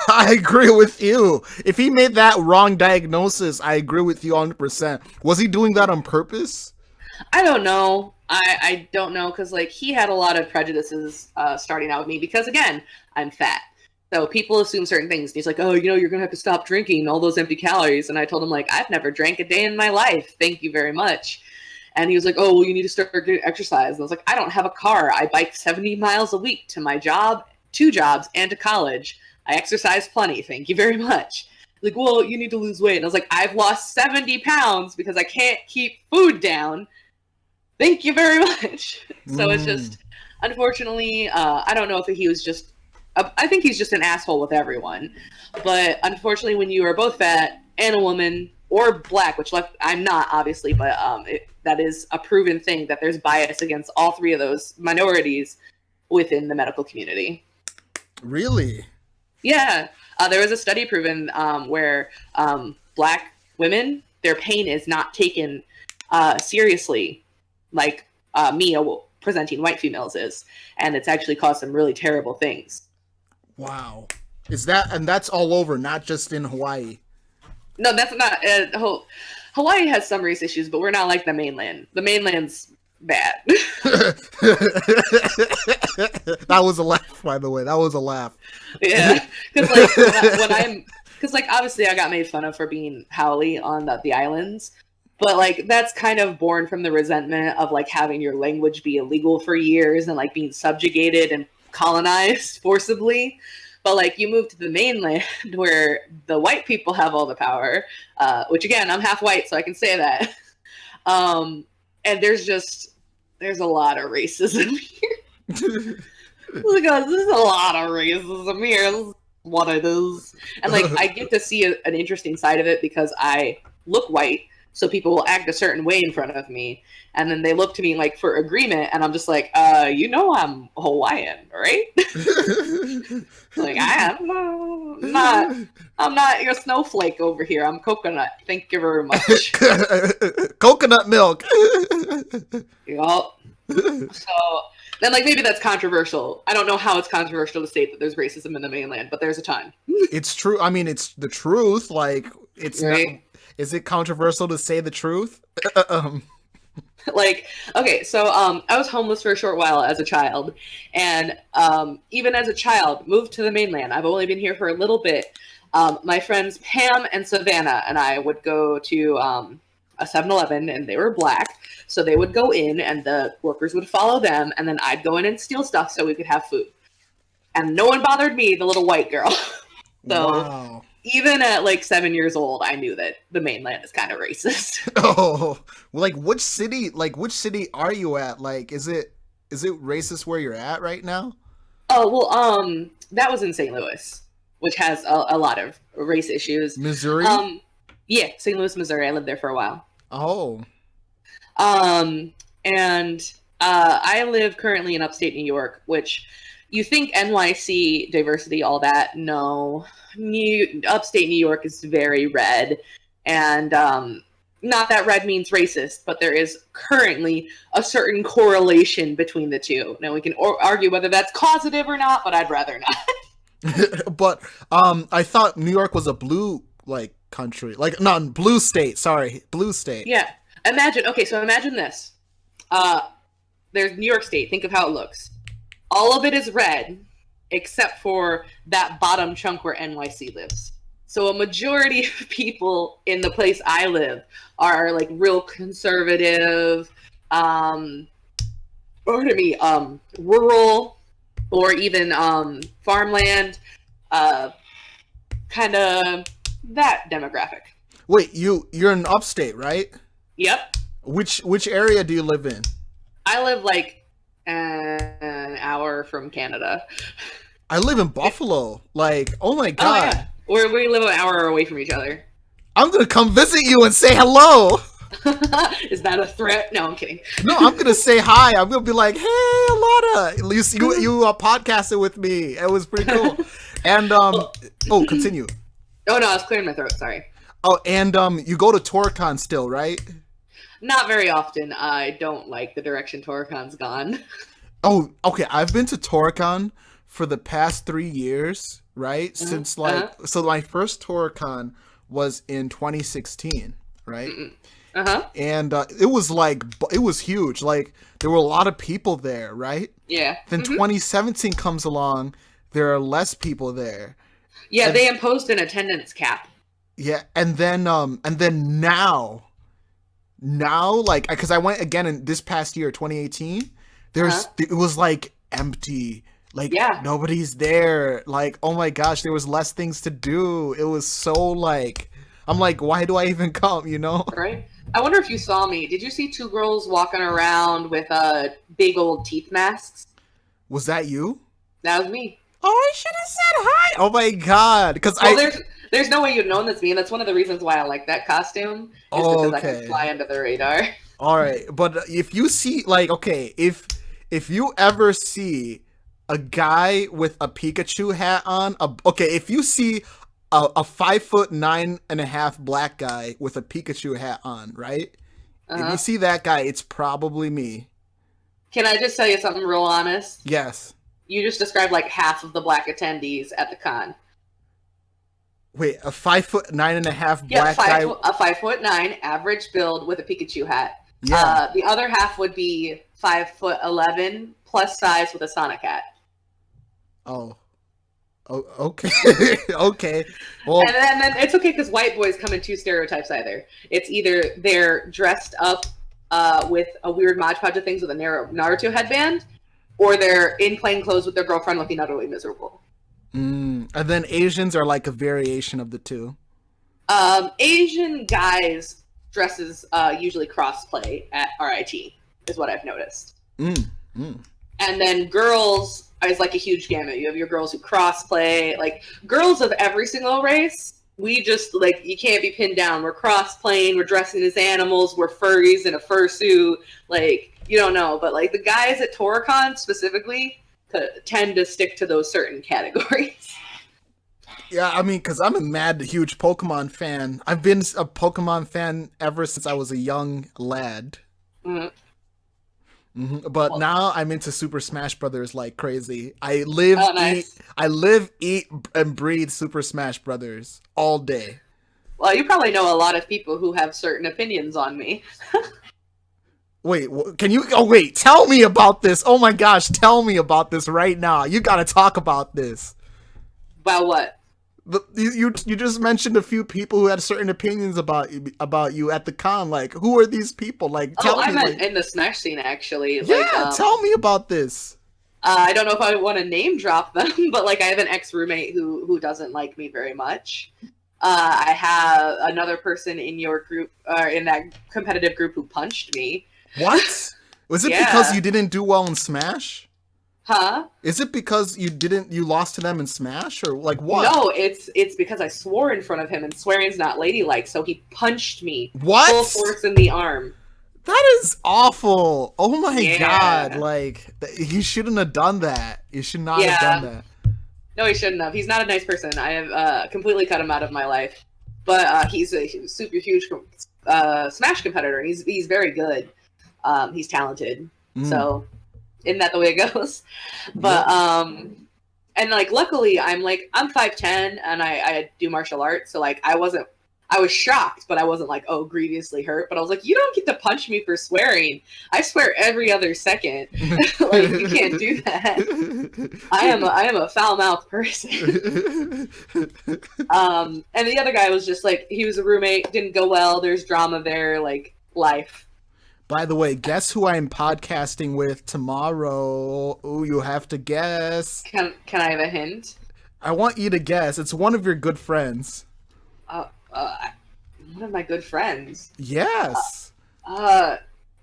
I agree with you. If he made that wrong diagnosis, I agree with you 100%. Was he doing that on purpose? I don't know. I don't know, because like he had a lot of prejudices starting out with me because, again, I'm fat. So people assume certain things. He's like, oh, you're going to have to stop drinking all those empty calories. And I told him, like, I've never drank a day in my life. Thank you very much. And he was like, oh, well, you need to start getting exercise. And I was like, I don't have a car. I bike 70 miles a week to my job, 2 jobs, and to college. I exercise plenty. Thank you very much. Like, well, you need to lose weight. And I was like, I've lost 70 pounds because I can't keep food down. Thank you very much. So it's just, unfortunately, I don't know if he was just, I think he's just an asshole with everyone. But unfortunately, when you are both fat and a woman or black, which I'm not, obviously, but that is a proven thing that there's bias against all 3 of those minorities within the medical community. Really? Yeah. There was a study proven where black women, their pain is not taken seriously like me presenting white females is. And it's actually caused some really terrible things. Wow. And that's all over, not just in Hawaii? No, that's not. Hawaii has some race issues, but we're not like the mainland. The mainland's bad. That was a laugh, by the way. That was a laugh. Yeah, because like obviously I got made fun of for being haole on the islands, but like that's kind of born from the resentment of like having your language be illegal for years and like being subjugated and colonized forcibly. But like you move to the mainland where the white people have all the power, which again, I'm half white, so I can say that. And there's a lot of racism here. Because there's a lot of racism here. This is what it is. And like I get to see an interesting side of it because I look white, so people will act a certain way in front of me, and then they look to me like for agreement, and I'm just like, I'm Hawaiian, right? Like I'm not your snowflake over here. I'm coconut. Thank you very much. Coconut milk. Yup. So then, like, maybe that's controversial. I don't know how it's controversial to state that there's racism in the mainland, but there's a ton. It's true. I mean, it's the truth. Like, it's right? not. Is it controversial to say the truth? Like, okay, so I was homeless for a short while as a child, and even as a child, moved to the mainland. I've only been here for a little bit. My friends Pam and Savannah and I would go to a 7-Eleven, and they were black, so they would go in, and the workers would follow them, and then I'd go in and steal stuff so we could have food. And no one bothered me, the little white girl. So wow. Even at like 7 years old, I knew that the mainland is kind of racist. Oh, like which city are you at? Like, is it racist where you're at right now? Oh, well, that was in St. Louis, which has a lot of race issues. Missouri? Yeah, St. Louis, Missouri. I lived there for a while. Oh. And I live currently in upstate New York, which you think NYC, diversity, all that. No. Upstate New York is very red. And not that red means racist, but there is currently a certain correlation between the two. Now, we can argue whether that's causative or not, but I'd rather not. But I thought New York was a blue, like, country. Like, not blue state. Sorry. Blue state. Yeah. Imagine this. There's New York State. Think of how it looks. All of it is red, except for that bottom chunk where NYC lives. So a majority of people in the place I live are like real conservative, rural, or even farmland, kind of that demographic. Wait, you're in upstate, right? Yep. Which area do you live in? I live like an hour from Canada. I live in Buffalo. Like, oh my god. Oh, yeah. We live an hour away from each other. I'm gonna come visit you and say hello. Is that a threat? No, I'm kidding. No, I'm gonna say hi. I'm gonna be like, hey, Alana. At least you podcasted with me. It was pretty cool. And continue. Oh no, I was clearing my throat. Sorry. Oh, and you go to TorCon still, right? Not very often. I don't like the direction TorCon's gone. Oh, okay. I've been to TorCon for the past 3 years, right? Since so my first TorCon was in 2016, right? And it was huge. Like, there were a lot of people there, right? Yeah. Then 2017 comes along, there are less people there. Yeah, they imposed an attendance cap. Yeah, and then now now, like, because I went again in this past year, 2018. It was like empty. Like Yeah. nobody's there. Like, oh my gosh, there was less things to do. It was so like, I'm like, why do I even come? You know? Right. I wonder if you saw me. Did you see two girls walking around with big old teeth masks? Was that you? That was me. Oh, I should have said hi. Oh my god, because Well, there's no way you'd known that's me, and that's one of the reasons why I like that costume. Is because I okay. can fly under the radar. All right, but if you see, like, okay, if you ever see a guy with a Pikachu hat on, if you see a 5'9.5" black guy with a Pikachu hat on, right? If you see that guy, it's probably me. Can I just tell you something real honest? Yes. You just described like half of the black attendees at the con. Wait, a 5'9.5" Yeah, black guy. a 5'9" average build with a Pikachu hat. Yeah. The other half would be 5'11" plus size with a Sonic hat. Oh, okay. Okay. Well, And then it's okay because white boys come in two stereotypes either. It's either they're dressed up with a weird Mod Podge of things with a Naruto headband, or they're in plain clothes with their girlfriend looking utterly miserable. and then Asians are like a variation of the two. Asian guys dresses usually crossplay at RIT is what I've noticed. And then girls is like a huge gamut. You have your girls who crossplay, like girls of every single race. We just like, you can't be pinned down. We're cross-playing, we're dressing as animals, we're furries in a fursuit. Like, you don't know, but like the guys at Toricon specifically tend to stick to those certain categories. Yeah, I mean, because I'm a mad, huge Pokemon fan. I've been a Pokemon fan ever since I was a young lad. But now I'm into Super Smash Brothers like crazy. I live, eat, and breathe Super Smash Brothers all day. Well, you probably know a lot of people who have certain opinions on me. Wait, can you? Oh, wait, tell me about this. Oh my gosh, tell me about this right now. You gotta talk about this. About what? You just mentioned a few people who had certain opinions about you at the con. Like, who are these people? Like, tell me. I meant in the Smash scene, actually. Yeah, tell me about this. I don't know if I want to name drop them, but like I have an ex-roommate who doesn't like me very much. I have another person in your group, in that competitive group, who punched me. What? Was it because you didn't do well in Smash? Huh? Is it because you lost to them in Smash, or like what? No, it's because I swore in front of him, and swearing's not ladylike, so he punched me. What? Full force in the arm. That is awful. Oh my god, like, he shouldn't have done that. You should not have done that. No, he shouldn't have. He's not a nice person. I have completely cut him out of my life. But he's a super huge Smash competitor, and he's very good. He's talented. So, isn't that the way it goes? But and like luckily I'm 5'10" and I do martial arts, so like I was shocked, but I wasn't like, oh, grievously hurt. But I was like, you don't get to punch me for swearing. I swear every other second. Like, you can't do that. I am a foul-mouthed person. And the other guy was just like, he was a roommate, didn't go well. There's drama there, like life. By the way, guess who I'm podcasting with tomorrow? Ooh, you have to guess. Can I have a hint? I want you to guess. It's one of your good friends. One of my good friends. Yes.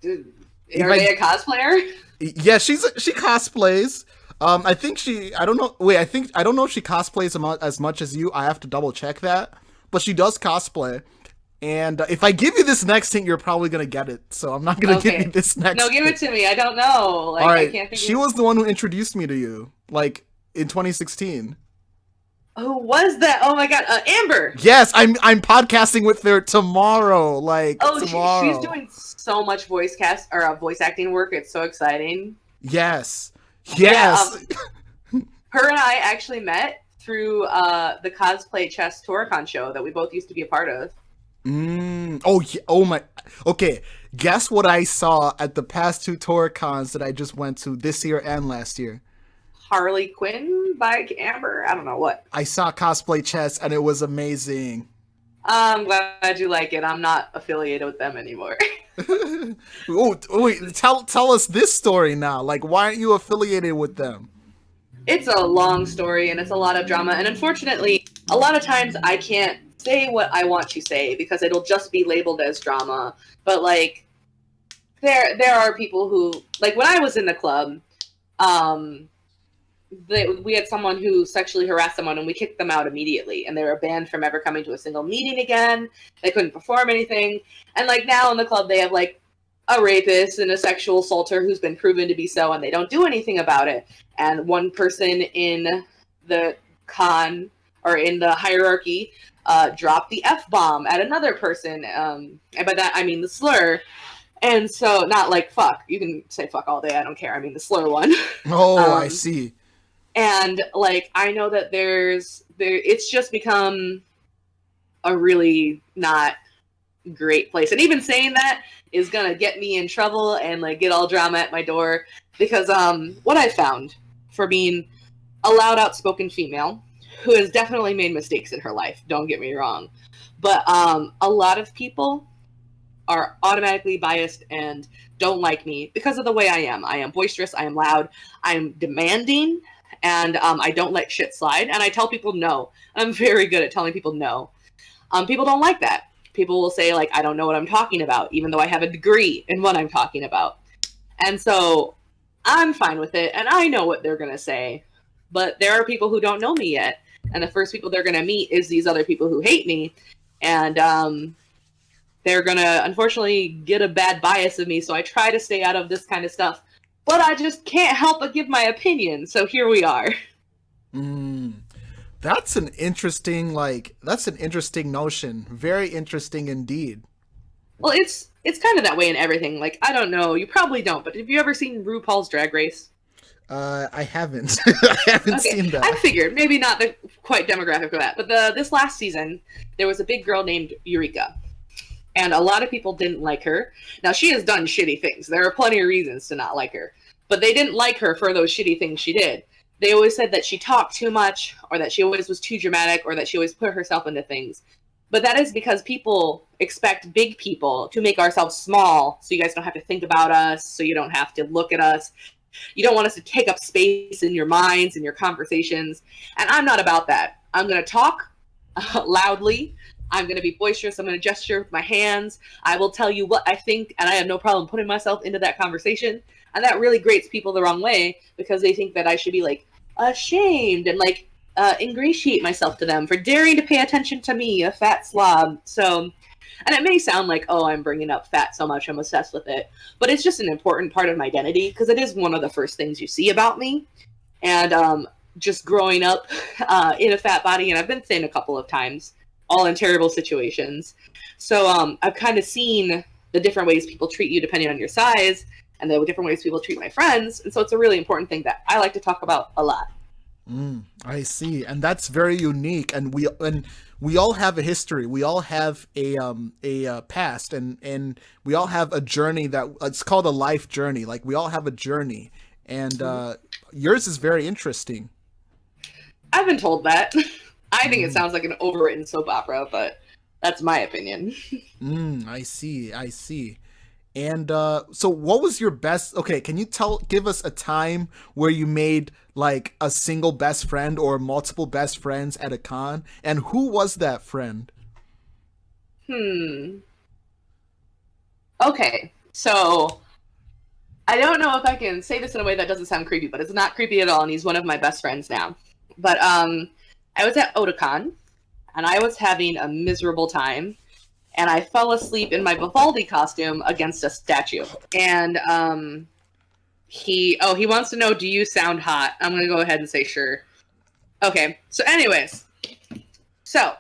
Dude, are they a cosplayer? Yeah, she cosplays. I think I don't know. Wait, I don't know if she cosplays as much as you. I have to double check that. But she does cosplay. And if I give you this next hint, you're probably gonna get it. So I'm not gonna give you this next. No, give it to me. I don't know. Like, all right. I can't think. She was the one who introduced me to you, like in 2016. Who was that? Oh my god, Amber. Yes, I'm podcasting with her tomorrow. Like, tomorrow. She's doing so much voice acting work. It's so exciting. Yes. Yeah, her and I actually met through the Cosplay Chess Toricon show that we both used to be a part of. Oh, yeah. Oh my. Okay. Guess what I saw at the past two Toricons that I just went to this year and last year? Harley Quinn by Amber? I don't know what. I saw Cosplay Chess and it was amazing. I'm glad you like it. I'm not affiliated with them anymore. Oh, wait, tell us this story now. Like, why aren't you affiliated with them? It's a long story and it's a lot of drama. And unfortunately, a lot of times I can't say what I want to say because it'll just be labeled as drama. But like, there are people who, like, when I was in the club, um, we had someone who sexually harassed someone and we kicked them out immediately, and they were banned from ever coming to a single meeting again. They couldn't perform anything. And like now in the club they have like a rapist and a sexual assaulter who's been proven to be so, and they don't do anything about it. And one person in the con, or in the hierarchy, dropped the F-bomb at another person, and by that I mean the slur. And so, not like fuck, you can say fuck all day, I don't care, I mean the slur one. Oh, I see. And like I know that it's just become a really not great place. And even saying that is gonna get me in trouble and like get all drama at my door, because what I found, for being a loud, outspoken female who has definitely made mistakes in her life, don't get me wrong, but a lot of people are automatically biased and don't like me because of the way I am. I am boisterous, I am loud, I'm demanding, and I don't let shit slide, and I tell people no. I'm very good at telling people no. People don't like that. People will say, like, I don't know what I'm talking about, even though I have a degree in what I'm talking about. And so I'm fine with it, and I know what they're going to say. But there are people who don't know me yet, and the first people they're going to meet is these other people who hate me, and they're going to, unfortunately, get a bad bias of me, so I try to stay out of this kind of stuff. But I just can't help but give my opinion, so here we are. That's an interesting, notion. Very interesting indeed. Well, it's kind of that way in everything. Like, I don't know, you probably don't, but have you ever seen RuPaul's Drag Race? I haven't. I haven't seen that. I figured, maybe not the quite demographic for that, but this last season, there was a big girl named Eureka. And a lot of people didn't like her. Now, she has done shitty things. There are plenty of reasons to not like her. But they didn't like her for those shitty things she did. They always said that she talked too much, or that she always was too dramatic, or that she always put herself into things. But that is because people expect big people to make ourselves small, so you guys don't have to think about us, so you don't have to look at us. You don't want us to take up space in your minds and your conversations. And I'm not about that. I'm going to talk loudly. I'm going to be boisterous. I'm going to gesture with my hands. I will tell you what I think, and I have no problem putting myself into that conversation. And that really grates people the wrong way, because they think that I should be like ashamed and like ingratiate myself to them for daring to pay attention to me, a fat slob. So, and it may sound like, oh, I'm bringing up fat so much, I'm obsessed with it. But it's just an important part of my identity, because it is one of the first things you see about me. And just growing up in a fat body, and I've been thin a couple of times, all in terrible situations. So I've kind of seen the different ways people treat you depending on your size, and the different ways people treat my friends. And so it's a really important thing that I like to talk about a lot. I see. And that's very unique. And we all have a history. We all have a past, and we all have a journey that it's called a life journey. Like, we all have a journey, and yours is very interesting. I've been told that. I think it sounds like an overwritten soap opera, but that's my opinion. I see. And so what was your best, okay, can you give us a time where you made like a single best friend or multiple best friends at a con? And who was that friend? Okay, so I don't know if I can say this in a way that doesn't sound creepy, but it's not creepy at all, and he's one of my best friends now. But I was at Otakon, and I was having a miserable time, and I fell asleep in my Vivaldi costume against a statue. And he wants to know, do you sound hot? I'm going to go ahead and say sure. Okay, so anyways. So,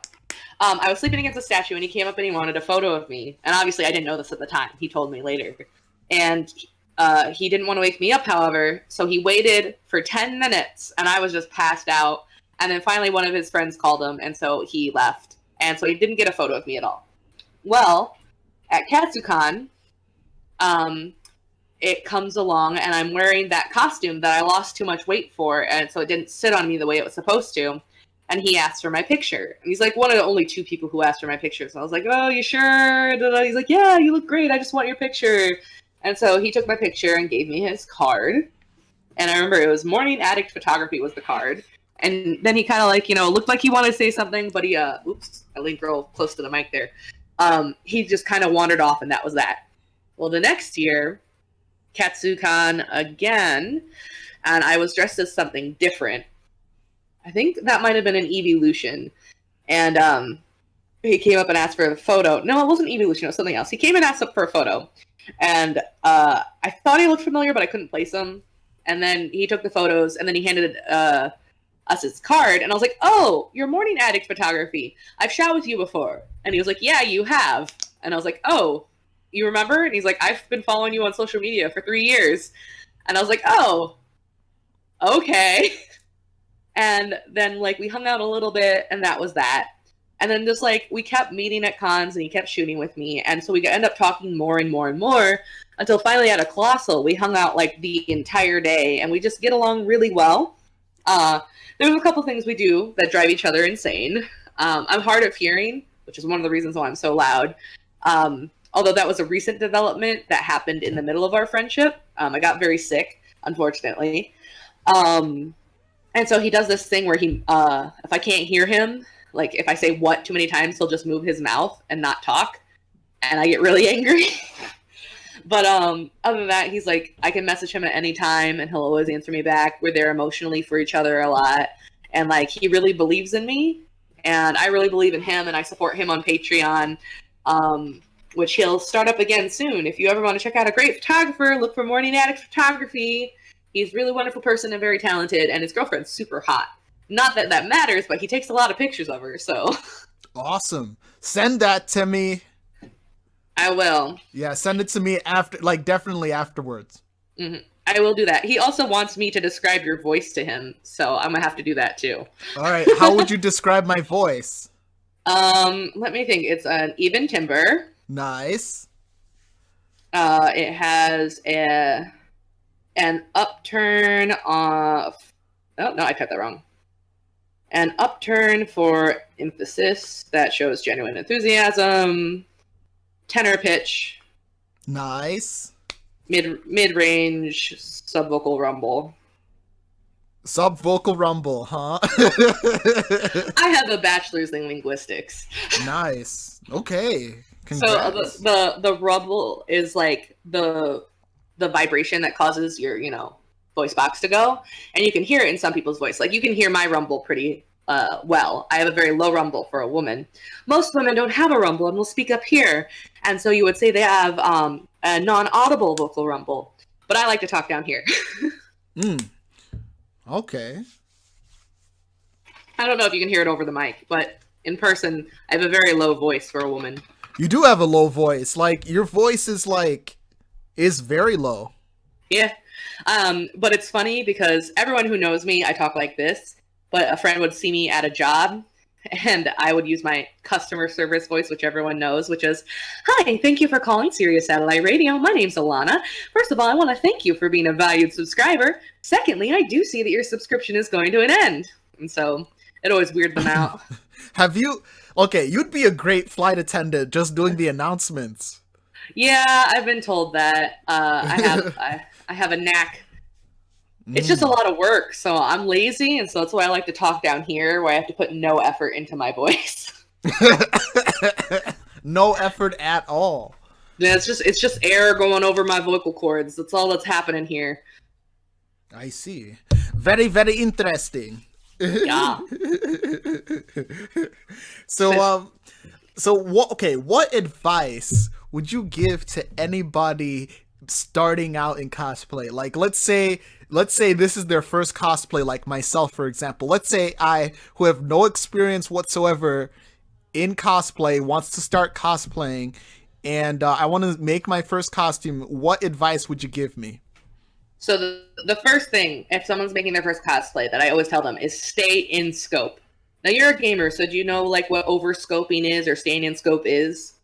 I was sleeping against a statue, and he came up and he wanted a photo of me. And obviously I didn't know this at the time. He told me later. And he didn't want to wake me up, however, so he waited for 10 minutes, and I was just passed out. And then finally one of his friends called him, and so he left. And so he didn't get a photo of me at all. Well, at Katsucon, it comes along, and I'm wearing that costume that I lost too much weight for, and so it didn't sit on me the way it was supposed to. and he asked for my picture. And he's like one of the only two people who asked for my picture. So I was like, oh, you sure? He's like, yeah, you look great. I just want your picture. And so he took my picture and gave me his card. And I remember it was Morning Addict Photography was the card. And then he kind of like, looked like he wanted to say something, but he, oops, I leaned real close to the mic there. He just kind of wandered off, and that was that. Well, the next year, Katsucon again, and I was dressed as something different. I think that might have been an evolution. And he came up and asked for a photo. No, it wasn't evolution, it was something else. He came and asked up for a photo. And I thought he looked familiar, but I couldn't place him. And then he took the photos, and then he handed us his card, and I was like, oh, you're Morning Addict Photography. I've shot with you before. And he was like, yeah, you have. And I was like, oh, you remember? And he's like, I've been following you on social media for 3 years. And I was like, oh, okay. And then, like, we hung out a little bit, and that was that. And then just, like, we kept meeting at cons, and he kept shooting with me. And so we ended up talking more and more and more until finally at a Colossal, we hung out, like, the entire day, and we just get along really well. There's a couple things we do that drive each other insane. I'm hard of hearing, which is one of the reasons why I'm so loud. Although that was a recent development that happened in the middle of our friendship. I got very sick, unfortunately. And so he does this thing where he, if I can't hear him, like if I say what too many times, he'll just move his mouth and not talk. And I get really angry. But other than that, he's like, I can message him at any time and he'll always answer me back. We're there emotionally for each other a lot. And like, he really believes in me and I really believe in him, and I support him on Patreon, which he'll start up again soon. If you ever want to check out a great photographer, look for Morning Addict Photography. He's a really wonderful person and very talented, and his girlfriend's super hot. Not that that matters, but he takes a lot of pictures of her, so. Awesome. Send that to me. I will. Yeah, send it to me after, like, definitely afterwards. Mm-hmm. I will do that. He also wants me to describe your voice to him, so I'm gonna have to do that too. All right. How would you describe my voice? Let me think. It's an even timbre. Nice. It has an upturn off. Oh no, I typed that wrong. An upturn for emphasis that shows genuine enthusiasm. Tenor pitch. Nice. Mid-range subvocal rumble. Subvocal rumble, huh? I have a bachelor's in linguistics. Nice. Okay. Congrats. So the rumble is like the vibration that causes your, voice box to go, and you can hear it in some people's voice. Like you can hear my rumble pretty well. I have a very low rumble for a woman. Most women don't have a rumble and will speak up here, and so you would say they have a non-audible vocal rumble. But I like to talk down here. Okay. I don't know if you can hear it over the mic, but in person, I have a very low voice for a woman. You do have a low voice. Like, your voice is very low. Yeah. But it's funny because everyone who knows me, I talk like this, but a friend would see me at a job and I would use my customer service voice, which everyone knows, which is, hi, thank you for calling Sirius Satellite Radio. My name's Alana. First of all, I want to thank you for being a valued subscriber. Secondly, I do see that your subscription is going to an end. And so it always weirds them out. Okay, you'd be a great flight attendant just doing the announcements. Yeah, I've been told that. I have a knack. It's just a lot of work, so I'm lazy, and so that's why I like to talk down here, where I have to put no effort into my voice. No effort at all. Yeah, it's just air going over my vocal cords. That's all that's happening here. I see. Very, very interesting. Yeah. What advice would you give to anybody starting out in cosplay? Like, let's say this is their first cosplay, like myself, for example. Let's say I, who have no experience whatsoever in cosplay, wants to start cosplaying, and I want to make my first costume. What advice would you give me? So the first thing, if someone's making their first cosplay, that I always tell them is stay in scope. Now, you're a gamer, so do you know like what overscoping is or staying in scope is?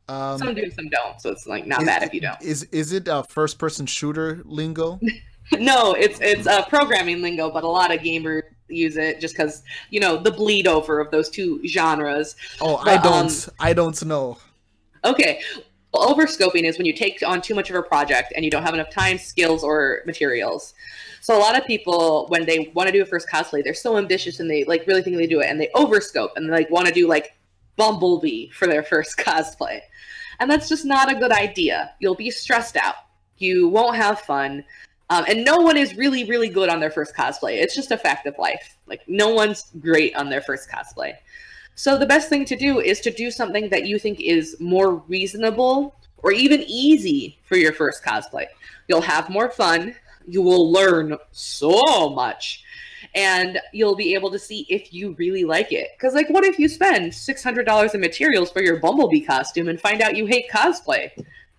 Some do, some don't. So it's like not bad if you don't. Is it a first-person shooter lingo? No, it's programming lingo, but a lot of gamers use it just because, the bleed over of those two genres. Oh, But, I don't know. okay. Well, overscoping is when you take on too much of a project and you don't have enough time, skills, or materials. So a lot of people, when they want to do a first cosplay, they're so ambitious and they like really think they do it, and they overscope and they like want to do like Bumblebee for their first cosplay. And that's just not a good idea. You'll be stressed out. You won't have fun. And no one is really, really good on their first cosplay. It's just a fact of life. Like, no one's great on their first cosplay. So the best thing to do is to do something that you think is more reasonable or even easy for your first cosplay. You'll have more fun. You will learn so much. And you'll be able to see if you really like it. Because, like, what if you spend $600 in materials for your Bumblebee costume and find out you hate cosplay?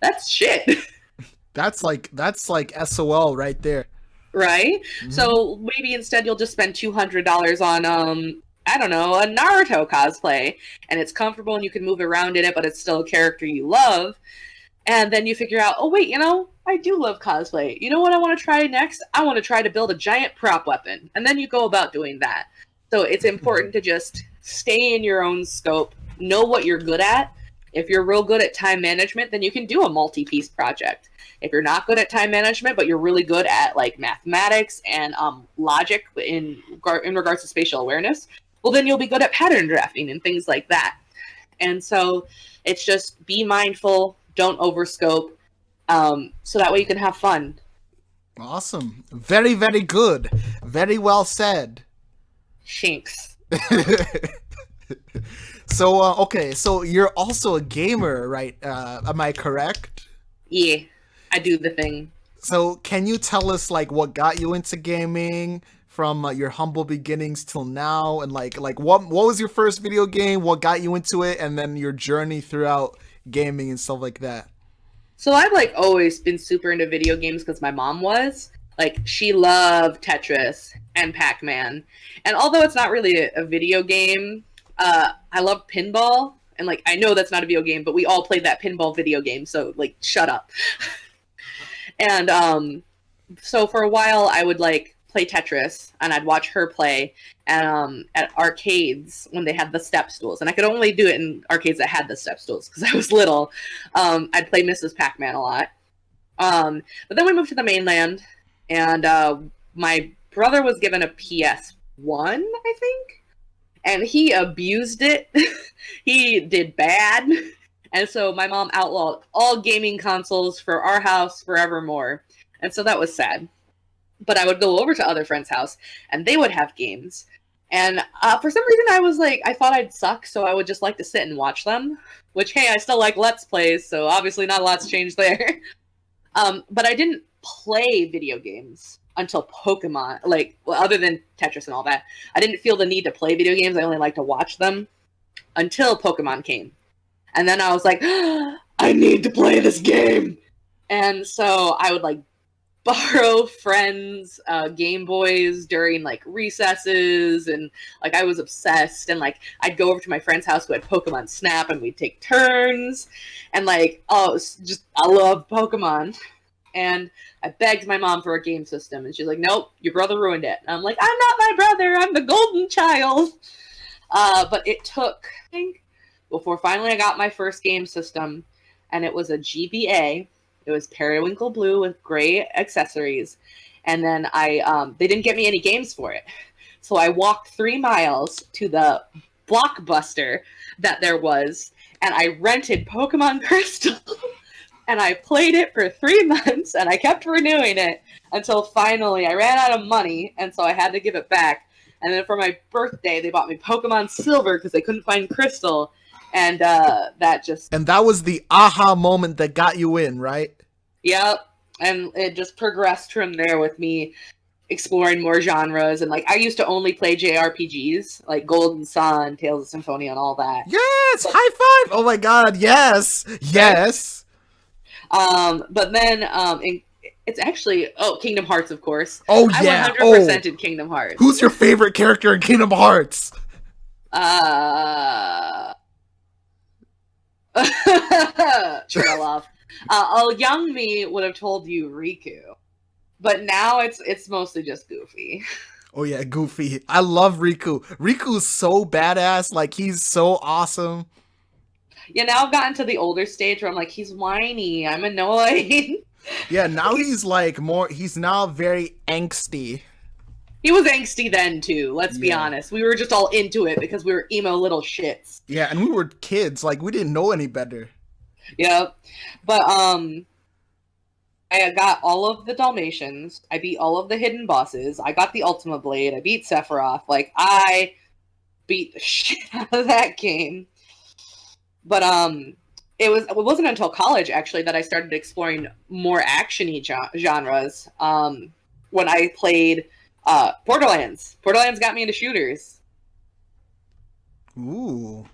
That's shit. That's like SOL right there. Right? Mm-hmm. So maybe instead you'll just spend $200 on, I don't know, a Naruto cosplay. And it's comfortable and you can move around in it, but it's still a character you love. And then you figure out, oh, wait, I do love cosplay. You know what I want to try next? I want to try to build a giant prop weapon. And then you go about doing that. So it's important to just stay in your own scope, know what you're good at. If you're real good at time management, then you can do a multi-piece project. If you're not good at time management, but you're really good at like mathematics and logic in regards to spatial awareness, well, then you'll be good at pattern drafting and things like that. And so it's just be mindful. Don't overscope, so that way you can have fun. Awesome. Very, very good. Very well said. Thanks. So, okay, so you're also a gamer, right? Am I correct? Yeah, I do the thing. So can you tell us, like, what got you into gaming from your humble beginnings till now? And, like what was your first video game? What got you into it? And then your journey throughout gaming and stuff like that. So I've like always been super into video games because my mom was. Like, she loved Tetris and Pac-Man. And although it's not really a video game, I love pinball. And like, I know that's not a video game, but we all played that pinball video game, so like, shut up. And so for a while I would like play Tetris, and I'd watch her play at arcades when they had the step stools. And I could only do it in arcades that had the step stools because I was little. I'd play Mrs. Pac-Man a lot. But then we moved to the mainland, and my brother was given a PS1, I think, and he abused it. He did bad. And so my mom outlawed all gaming consoles for our house forevermore. And so that was sad. But I would go over to other friends' house, and they would have games. And for some reason, I was like, I thought I'd suck, so I would just like to sit and watch them. Which, hey, I still like Let's Plays, so obviously not a lot's changed there. But I didn't play video games until Pokemon. Like, well, other than Tetris and all that. I didn't feel the need to play video games. I only like to watch them until Pokemon came. And then I was like, I need to play this game! And so I would, like, borrow friends' Game Boys during like recesses, and like I was obsessed. And like I'd go over to my friend's house who had Pokemon Snap, and we'd take turns. And like, oh, just I love Pokemon. And I begged my mom for a game system, and she's like, "Nope, your brother ruined it." And I'm like, "I'm not my brother. I'm the golden child." But it took, I think, before finally I got my first game system, and it was a GBA. It was periwinkle blue with gray accessories. And then they didn't get me any games for it. So I walked 3 miles to the Blockbuster that there was, and I rented Pokemon Crystal. And I played it for 3 months, and I kept renewing it until finally I ran out of money, and so I had to give it back. And then for my birthday, they bought me Pokemon Silver because they couldn't find Crystal. And that was the aha moment that got you in, right? Yep. And it just progressed from there with me exploring more genres. And like, I used to only play JRPGs, like Golden Sun, Tales of Symphonia, and all that. Yes! High five! Oh my god, yes! Yes! But then, it's actually, Kingdom Hearts, of course. Oh, yeah. I 100% in Kingdom Hearts. Who's your favorite character in Kingdom Hearts? Trail off. A young me would have told you Riku, but now it's mostly just Goofy. Oh yeah, Goofy. I love Riku. Riku's so badass. Like he's so awesome. Yeah, now I've gotten to the older stage where I'm like, he's whiny. I'm annoyed. Yeah, now he's like more. He's now very angsty. He was angsty then too. Let's be Yeah. honest. We were just all into it because we were emo little shits. Yeah, and we were kids. Like we didn't know any better. Yep. But I got all of the Dalmatians. I beat all of the hidden bosses. I got the Ultima Blade. I beat Sephiroth. Like I beat the shit out of that game. But it wasn't until college actually that I started exploring more actiony genres. When I played Borderlands. Borderlands got me into shooters. Ooh.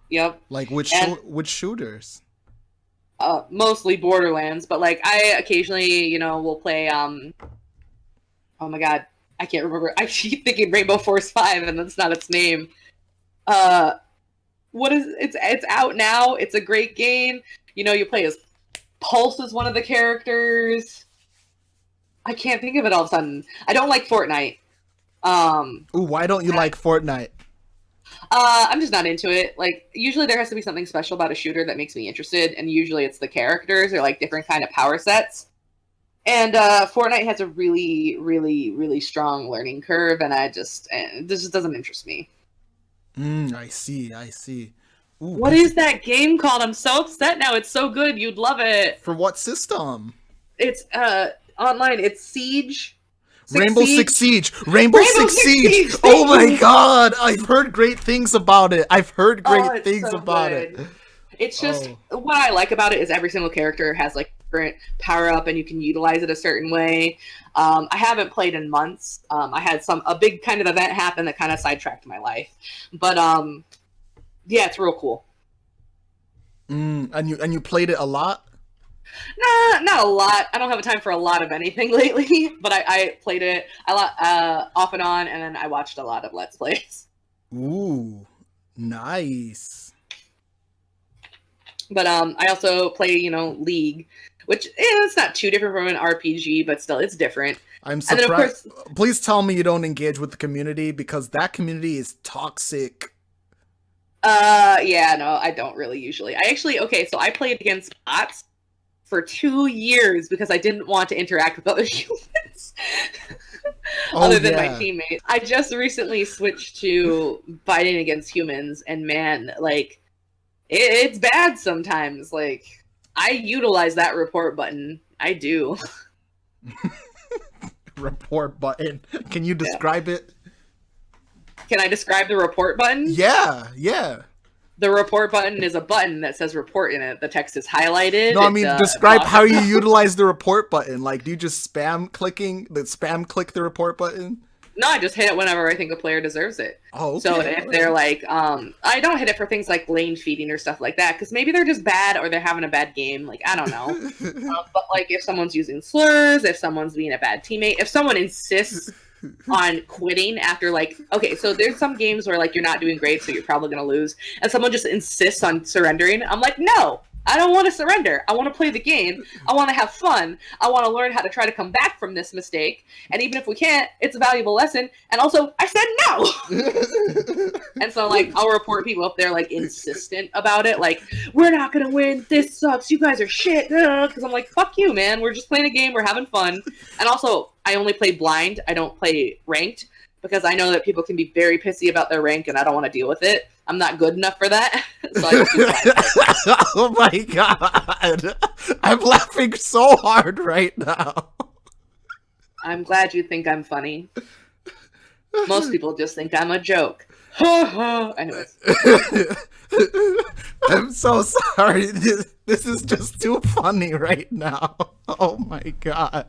Yep. Like which shooters? Mostly Borderlands, but like I occasionally, will play oh my god, I can't remember. I keep thinking Rainbow Force 5 and that's not its name. It's out now. It's a great game. You play as Pulse as one of the characters. I can't think of it all of a sudden. I don't like Fortnite. Ooh, why don't you like Fortnite? I'm just not into it. Like, usually there has to be something special about a shooter that makes me interested, and usually it's the characters or like different kind of power sets. And Fortnite has a really, really, really strong learning curve, and this just doesn't interest me. I see. Ooh, What is that game called? I'm so upset now. It's so good. You'd love it. for what system? It's online. It's Siege. Rainbow Six Siege. Rainbow Six Siege. Oh my god, I've heard great things about it. It's so good. It's just what I like about it is every single character has like different power up and you can utilize it a certain way. I haven't played in months. I had a big kind of event happen that kind of sidetracked my life. But yeah, it's real cool. And you played it a lot? Nah, not a lot. I don't have time for a lot of anything lately, but I played it a lot off and on, and then I watched a lot of Let's Plays. Ooh, nice. But I also play, League, which it's not too different from an RPG, but still, it's different. I'm surprised. And then, of course, please tell me you don't engage with the community, because that community is toxic. Yeah, no, I don't really usually. So I played against bots for 2 years because I didn't want to interact with other humans other than my teammates. I just recently switched to fighting against humans, and man, like, it's bad sometimes. Like, I utilize that report button. I do. Report button. Can you describe it? Can I describe the report button? Yeah. The report button is a button that says report in it. The text is highlighted. No, I mean, describe how you utilize the report button. Like, do you just spam click the report button? No, I just hit it whenever I think a player deserves it. Oh, okay. So if they're like, I don't hit it for things like lane feeding or stuff like that, because maybe they're just bad or they're having a bad game. Like, I don't know. But like, if someone's using slurs, if someone's being a bad teammate, if someone insists on quitting after okay, so there's some games where like you're not doing great, so you're probably gonna lose, and someone just insists on surrendering. I'm like, no, I don't want to surrender. I want to play the game. I want to have fun. I want to learn how to try to come back from this mistake. And even if we can't, it's a valuable lesson. And also, I said no. And so, like, I'll report people if they're, like, insistent about it. Like, we're not going to win. This sucks. You guys are shit. Because I'm like, fuck you, man. We're just playing a game. We're having fun. And also, I only play blind. I don't play ranked. Because I know that people can be very pissy about their rank, and I don't want to deal with it. I'm not good enough for that. So I just do blind. Oh my god. I'm laughing so hard right now. I'm glad you think I'm funny. Most people just think I'm a joke. Anyways. I'm so sorry. This is just too funny right now. Oh my god.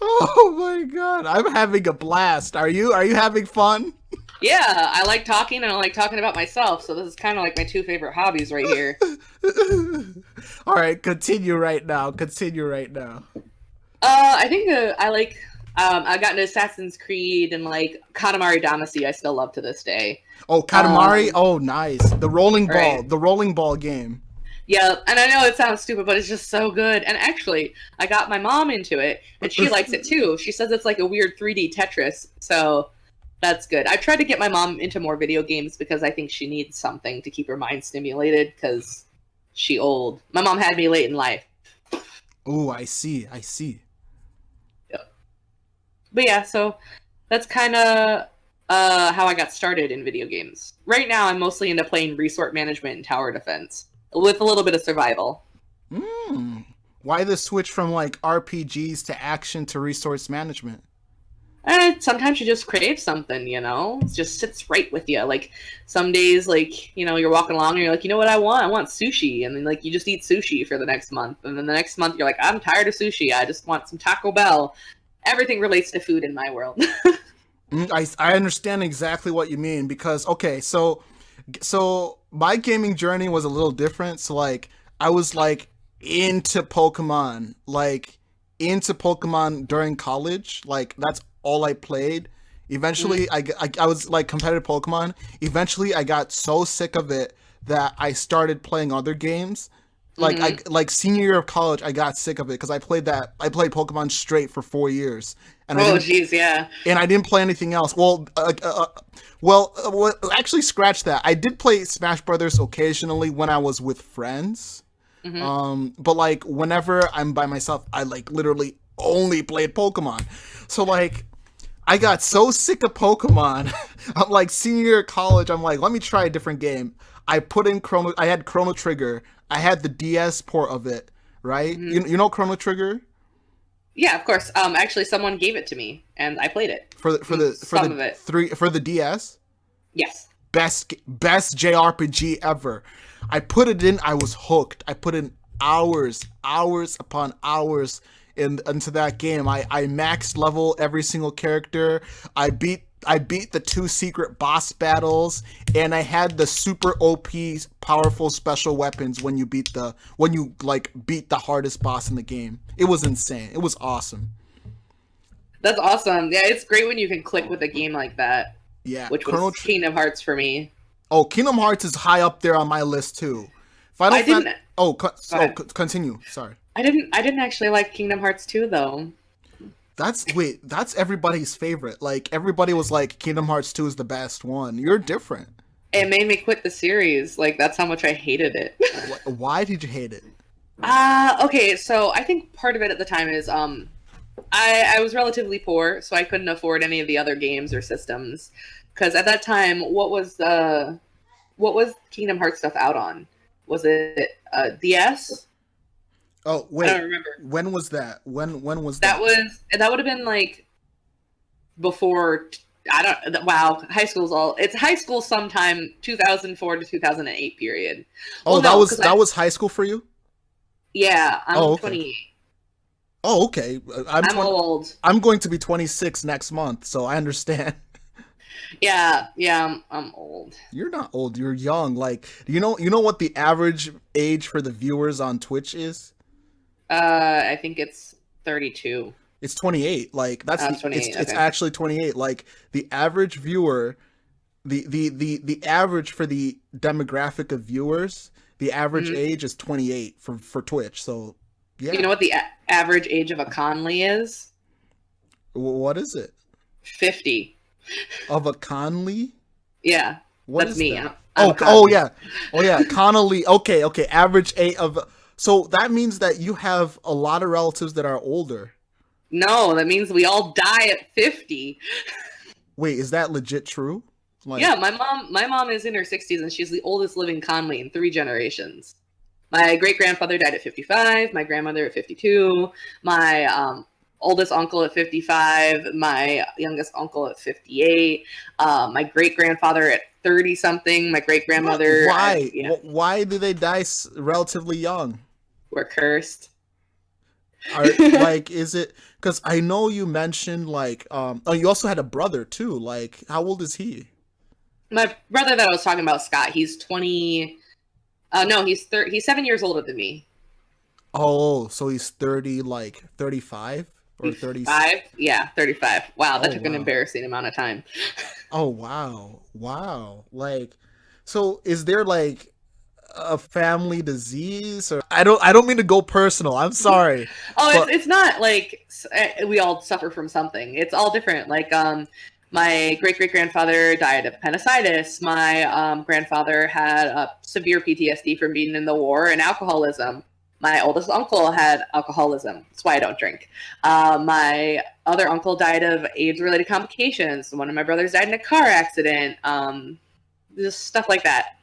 Oh my god. I'm having a blast. Are you having fun? Yeah, I like talking and I like talking about myself, so this is kind of like my two favorite hobbies right here. All right, continue right now. I think I got into Assassin's Creed and like Katamari Damacy I still love to this day. Oh, Katamari? Oh, nice. The rolling ball, right. the rolling ball game. Yeah, and I know it sounds stupid, but it's just so good. And actually, I got my mom into it, and she likes it too. She says it's like a weird 3D Tetris, so that's good. I tried to get my mom into more video games because I think she needs something to keep her mind stimulated because she old. My mom had me late in life. Oh, I see. I see. Yep. But yeah, so that's kind of how I got started in video games. Right now, I'm mostly into playing resort management and tower defense with a little bit of survival. Why the switch from like RPGs to action to resource management? Sometimes you just crave something, it just sits right with you. Like some days, like, you're walking along and you're like, you know what I want? I want sushi. And then like you just eat sushi for the next month. And then the next month you're like, I'm tired of sushi. I just want some Taco Bell. Everything relates to food in my world. I understand exactly what you mean because okay, so my gaming journey was a little different. So like I was like into Pokemon during college. Like that's all I played. Eventually, I was like competitive Pokemon. Eventually, I got so sick of it that I started playing other games. Like like senior year of college, I got sick of it because I played Pokemon straight for 4 years, and Oh, jeez, yeah. I didn't play anything else. Actually, scratch that. I did play Smash Brothers occasionally when I was with friends. But like whenever I'm by myself, I like literally only played Pokemon. So like I got so sick of Pokemon. I'm like senior year of college. I'm like, let me try a different game. I put in I had Chrono Trigger. I had the DS port of it, right? You know Chrono Trigger? Yeah, of course. Actually, someone gave it to me, and I played it. For the DS. Yes. Best JRPG ever. I put it in. I was hooked. I put in hours upon hours into that game. I maxed level every single character. I beat the 2 secret boss battles, and I had the super OP powerful special weapons when you beat the hardest boss in the game. It was insane. It was awesome. That's awesome. Yeah, it's great when you can click with a game like that. Yeah, which was Kingdom Hearts for me. Oh, Kingdom Hearts is high up there on my list too. Continue. Sorry. I didn't actually like Kingdom Hearts 2 though. That's everybody's favorite. Like everybody was like Kingdom Hearts 2 is the best one. You're different. It made me quit the series. Like that's how much I hated it. Why did you hate it? Okay, so I think part of it at the time is I was relatively poor, so I couldn't afford any of the other games or systems. Because at that time, what was Kingdom Hearts stuff out on? Was it DS? Oh wait, I don't remember. When was that? When was that? That would have been like before. High school's it's high school sometime 2004 to 2008 period. Oh, well, that was high school for you? Yeah, I'm 28. Oh, okay. I'm old. I'm going to be 26 next month, so I understand. Yeah, I'm old. You're not old. You're young. Like, you know what the average age for the viewers on Twitch is? I think it's 32. It's 28. Like that's 28. It's actually 28. Like the average viewer, the average for the demographic of viewers, the average age is 28 for Twitch. So yeah. You know what the average age of a Conley is? What is it? 50. Of a Conley? Yeah, what that's me. That? Oh yeah, Connolly. Okay. Average age of. So that means that you have a lot of relatives that are older. No, that means we all die at 50. Wait, is that legit true? Like... Yeah, my mom is in her 60s and she's the oldest living Conley in 3 generations. My great-grandfather died at 55, my grandmother at 52, my oldest uncle at 55, my youngest uncle at 58, my great-grandfather at 30-something, my great-grandmother... Why? Why do they die relatively young? We're cursed. Like, is it... Because I know you mentioned, like... you also had a brother, too. Like, how old is he? My brother that I was talking about, Scott, he's 20... no, he's 7 years older than me. Oh, so he's 30, like 35 or 35? Yeah, 35. Wow, that took an embarrassing amount of time. Oh, wow. Like, so is there like, a family disease? Or I don't mean to go personal. I'm sorry. Oh, But it's not like we all suffer from something. It's all different. Like my great great grandfather died of appendicitis. My grandfather had severe PTSD from being in the war and alcoholism. My oldest uncle had alcoholism. That's why I don't drink. My other uncle died of AIDS-related complications. One of my brothers died in a car accident. Just stuff like that.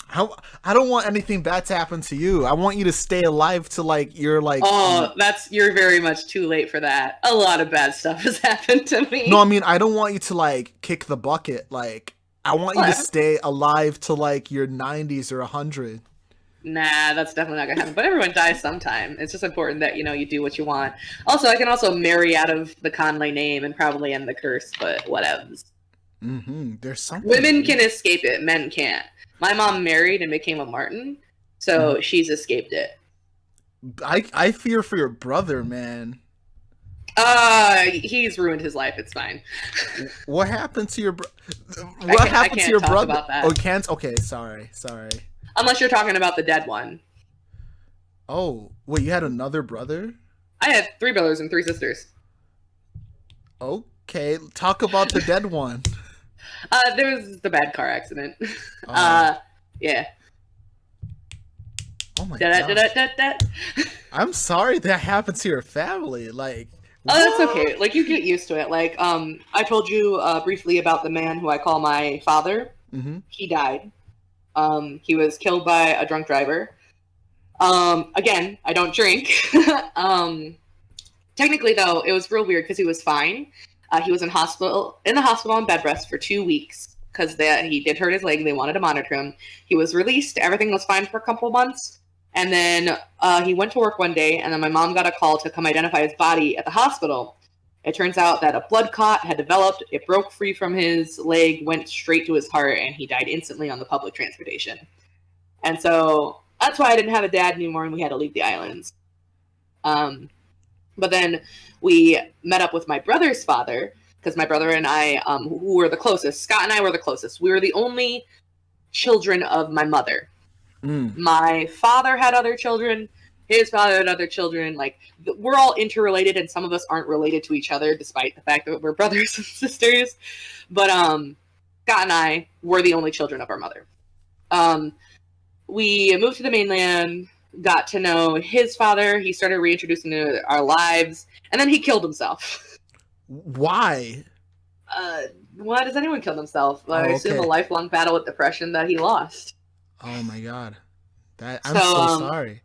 how I don't want anything bad to happen to you. I want you to stay alive to like you're like. Oh, you're very much too late for that. A lot of bad stuff has happened to me. No, I mean I don't want you to like kick the bucket. Like I want you to stay alive to like your 90s or 100. Nah, that's definitely not gonna happen. But everyone dies sometime. It's just important that you do what you want. Also, I can also marry out of the Conley name and probably end the curse, but whatevs. There's something. Women can escape it, men can't. My mom married and became a Martin, so she's escaped it. I fear for your brother, man. He's ruined his life. It's fine. What happened to your What happened to your brother? About that. Oh, can't. Okay, sorry. Unless you're talking about the dead one. Oh, wait, you had another brother? I had 3 brothers and 3 sisters. Okay, talk about the dead one. There was the bad car accident. Yeah. Oh my god. I'm sorry that happened to your family. Like, oh, that's okay. Like, you get used to it. Like, I told you briefly about the man who I call my father. He died. He was killed by a drunk driver. Again, I don't drink. Technically, though, it was real weird because he was fine. He was in the hospital on bed rest for 2 weeks because he did hurt his leg. They wanted to monitor him. He was released. Everything was fine for a couple months. And then he went to work one day, and then my mom got a call to come identify his body at the hospital. It turns out that a blood clot had developed. It broke free from his leg, went straight to his heart, and he died instantly on the public transportation. And so that's why I didn't have a dad anymore, and we had to leave the islands. But then we met up with my brother's father, because my brother and I, who were the closest, Scott and I were the closest. We were the only children of my mother. My father had other children. His father had other children. Like, we're all interrelated, and some of us aren't related to each other, despite the fact that we're brothers and sisters. But Scott and I were the only children of our mother. We moved to the mainland, got to know his father. He started reintroducing to our lives, and then he killed himself. Why? Why does anyone kill themselves? I assume a Okay. lifelong battle with depression that he lost. Oh my god. I'm so sorry.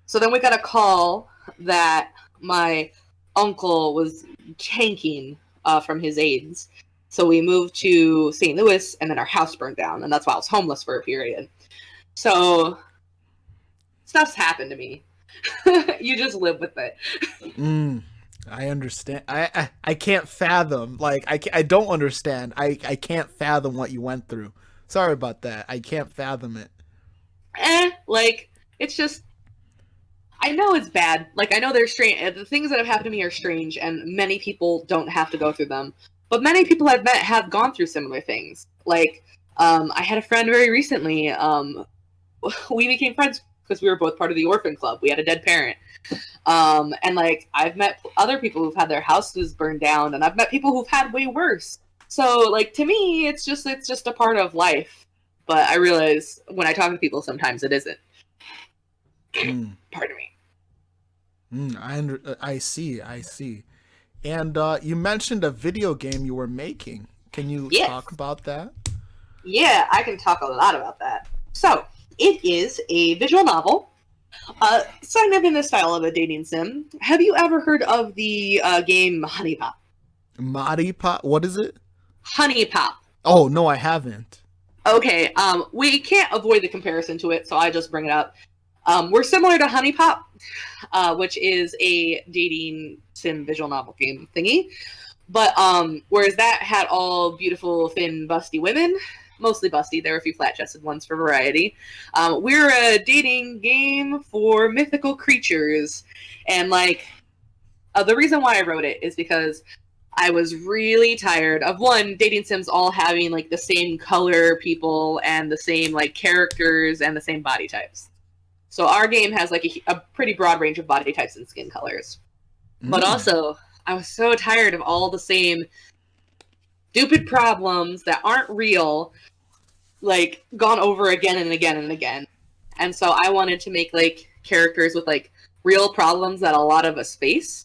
So then we got a call that my uncle was tanking from his AIDS. So we moved to St. Louis, and then our house burned down, and that's why I was homeless for a period. So stuff's happened to me. You just live with it. I understand. I can't fathom. Like, I don't understand. I can't fathom what you went through. Sorry about that. I can't fathom it. Like, it's just, I know it's bad. Like, I know they're strange. The things that have happened to me are strange, and many people don't have to go through them. But many people I've met have gone through similar things. Like, I had a friend very recently. We became friends because we were both part of the orphan club. We had a dead parent. And, like, I've met other people who've had their houses burned down, and I've met people who've had way worse. So, like, to me, it's just a part of life. But I realize when I talk to people, sometimes it isn't. Pardon me. I see. And you mentioned a video game you were making. Can you talk about that? Yeah, I can talk a lot about that. So, it is a visual novel. It's kind of in the style of a dating sim. Have you ever heard of the game Honey Pop? Mari Pop? What is it? Honey Pop. Oh, no, I haven't. Okay, we can't avoid the comparison to it, so I just bring it up. We're similar to Honey Pop, which is a dating sim visual novel game thingy. But whereas that had all beautiful, thin, busty women, mostly busty, there were a few flat-chested ones for variety. We're a dating game for mythical creatures. And, like, the reason why I wrote it is because I was really tired of one, dating sims all having like the same color people and the same like characters and the same body types. So our game has like a pretty broad range of body types and skin colors. But also, I was so tired of all the same stupid problems that aren't real, like, gone over again and again and again. And so I wanted to make, like, characters with, like, real problems that a lot of us face.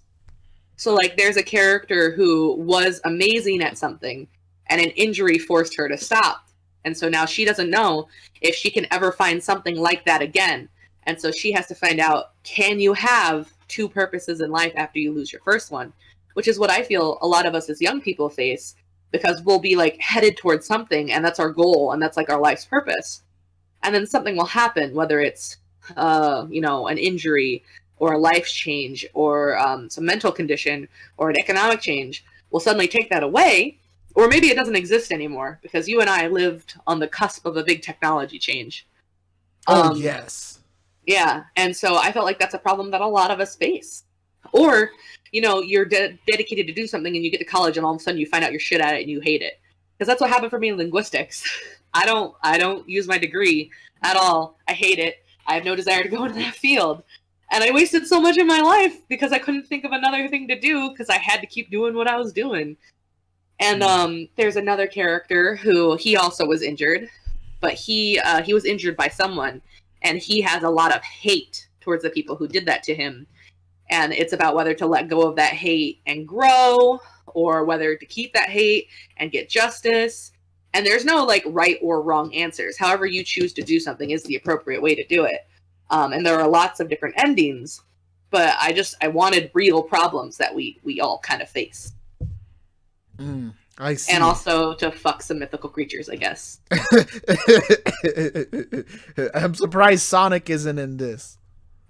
So, like, there's a character who was amazing at something, and an injury forced her to stop. And so now she doesn't know if she can ever find something like that again. And so she has to find out, can you have two purposes in life after you lose your first one? Which is what I feel a lot of us as young people face, because we'll be like headed towards something and that's our goal and that's like our life's purpose. And then something will happen, whether it's, an injury or a life change or some mental condition or an economic change will suddenly take that away. Or maybe it doesn't exist anymore because you and I lived on the cusp of a big technology change. Yes. Yeah, and so I felt like that's a problem that a lot of us face. Or, you're dedicated to do something and you get to college and all of a sudden you find out you're shit at it and you hate it. Because that's what happened for me in linguistics. I don't use my degree at all. I hate it. I have no desire to go into that field. And I wasted so much of my life because I couldn't think of another thing to do because I had to keep doing what I was doing. And there's another character who he also was injured, but he was injured by someone. And he has a lot of hate towards the people who did that to him. And it's about whether to let go of that hate and grow, or whether to keep that hate and get justice. And there's no like right or wrong answers. However you choose to do something is the appropriate way to do it. And there are lots of different endings. But I wanted real problems that we all kind of face. I see. And also to fuck some mythical creatures, I guess. I'm surprised Sonic isn't in this.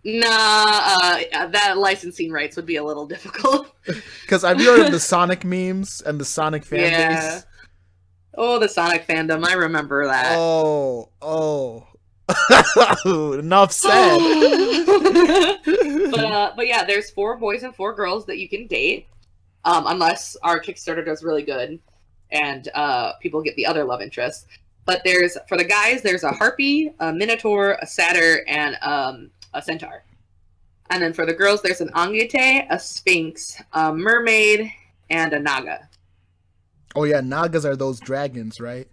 Nah, that licensing rights would be a little difficult. Because I've heard of the Sonic memes and the Sonic fan base. Oh, the Sonic fandom, I remember that. Oh. Enough said. But yeah, there's 4 boys and 4 girls that you can date. Unless our Kickstarter does really good and people get the other love interest. But for the guys, there's a harpy, a minotaur, a satyr, and a centaur. And then for the girls, there's an angete, a sphinx, a mermaid, and a naga. Oh yeah, nagas are those dragons, right?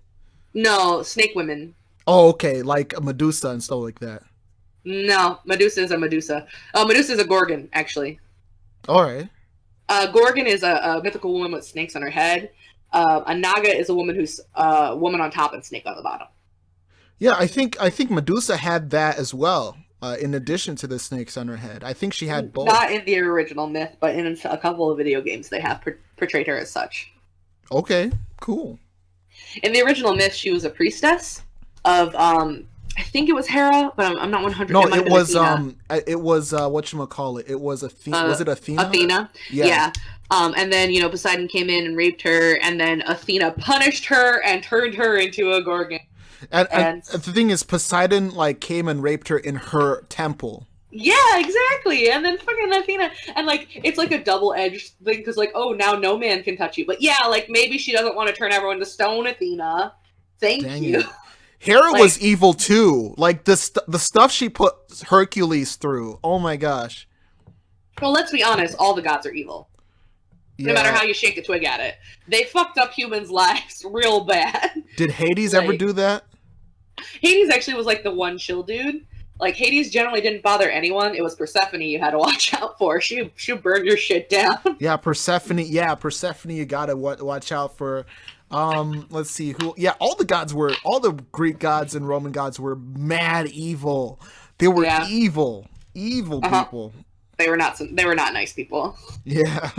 No, snake women. Oh, okay, like a Medusa and stuff like that. No, Medusa is a Medusa. Medusa is a gorgon, actually. All right. Gorgon is a mythical woman with snakes on her head. A naga is a woman who's a woman on top and snake on the bottom. Yeah, I think Medusa had that as well. In addition to the snakes on her head, I think she had both. Not in the original myth, but in a couple of video games, they have portrayed her as such. Okay, cool. In the original myth, she was a priestess of I think it was Hera, but I'm not 100%. No, it was whatchamacallit. It was Athena. Was it Athena? Athena. Yeah. And then Poseidon came in and raped her, and then Athena punished her and turned her into a gorgon. And the thing is, Poseidon came and raped her in her temple. Yeah, exactly. And then fucking Athena, and it's like a double-edged thing because oh, now no man can touch you. But yeah, maybe she doesn't want to turn everyone to stone, Athena. Thank you. Hera was evil too. The stuff she put Hercules through. Oh my gosh. Well, let's be honest. All the gods are evil. Yeah. No matter how you shake a twig at it, they fucked up humans' lives real bad. Did Hades ever do that? Hades actually was the one chill dude. Hades generally didn't bother anyone. It was Persephone you had to watch out for. She burned your shit down. Yeah, Persephone. You gotta watch out for. Let's see who. Yeah, all the Greek gods and Roman gods were mad evil. They were evil people. They were not nice people. Yeah.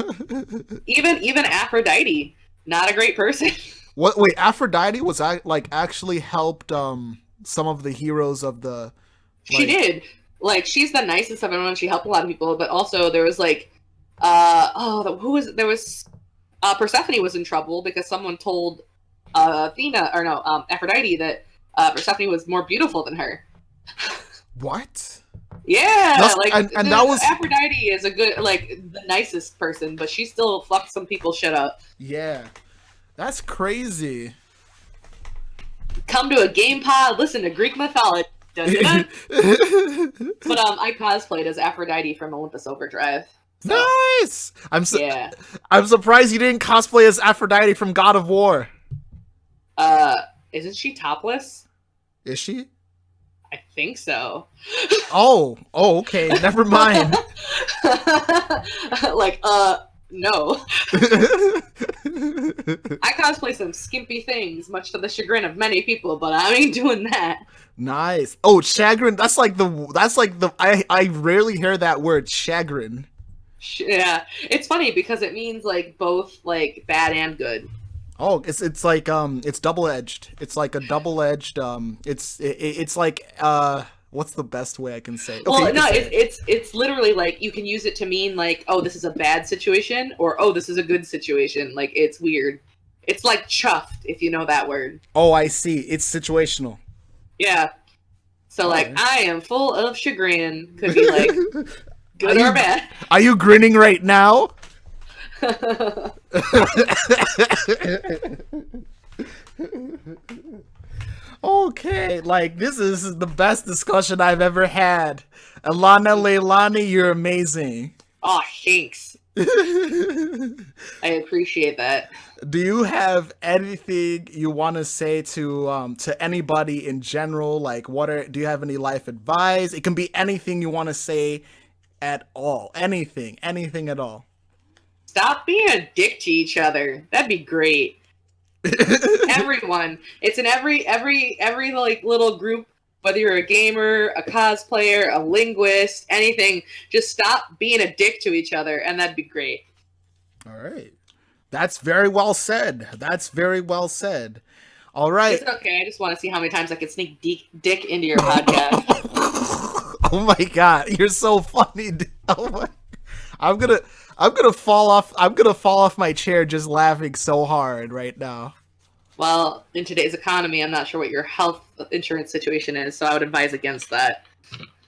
even Aphrodite, not a great person. What? Wait, Aphrodite was actually helped some of the heroes of the. She did. She's the nicest of everyone. She helped a lot of people, but also there was Persephone was in trouble because someone told Aphrodite that Persephone was more beautiful than her. What? Yeah, And that was Aphrodite is a good, like, the nicest person, but she still fucks some people shit up. yeah. That's crazy. Come to a game pod, listen to Greek mythology. Dun, dun, dun. But I cosplayed as Aphrodite from Olympus Overdrive. So, Nice. yeah. I'm surprised you didn't cosplay as Aphrodite from God of War. Isn't she topless? Is she? I think so. Oh, okay. Never mind. Like, no. I cosplay some skimpy things, much to the chagrin of many people, but I ain't doing that. Nice. Oh, chagrin. That's like the. I rarely hear that word, chagrin. Yeah, it's funny because it means like both like bad and good. Oh, it's like it's double edged. It's like a double edged it's like what's the best way I can say? Okay, Well, no, it's literally like you can use it to mean like, oh, this is a bad situation, or oh, this is a good situation. Like, it's weird. It's like chuffed, if you know that word. Oh, I see. It's situational. Yeah. So like, I am full of chagrin. Could be like good or bad. Are you grinning right now? Okay, like this is the best discussion I've ever had. Alanaleilani, you're amazing. Oh, thanks. I appreciate that. Do you have anything you want to say to anybody in general? Like, do you have any life advice? It can be anything you want to say at all. Anything at all. Stop being a dick to each other. That'd be great. Everyone. It's in every like little group, whether you're a gamer, a cosplayer, a linguist, anything. Just stop being a dick to each other, and that'd be great. All right. That's very well said. All right. It's okay. I just want to see how many times I can sneak dick into your podcast. Oh my god, you're so funny. Oh my. I'm gonna fall off my chair just laughing so hard right now. Well, in today's economy, I'm not sure what your health insurance situation is, so I would advise against that.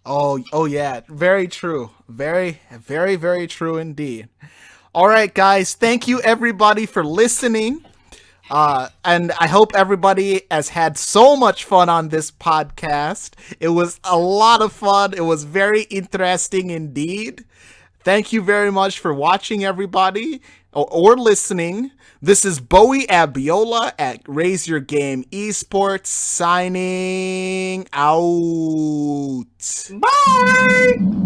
Oh yeah, very true. Very, very, very true indeed. All right, guys, thank you everybody for listening. And I hope everybody has had so much fun on this podcast. It was a lot of fun. It was very interesting indeed. Thank you very much for watching, everybody, or listening. This is Bowie Abiola at Raise Your Game Esports signing out. Bye!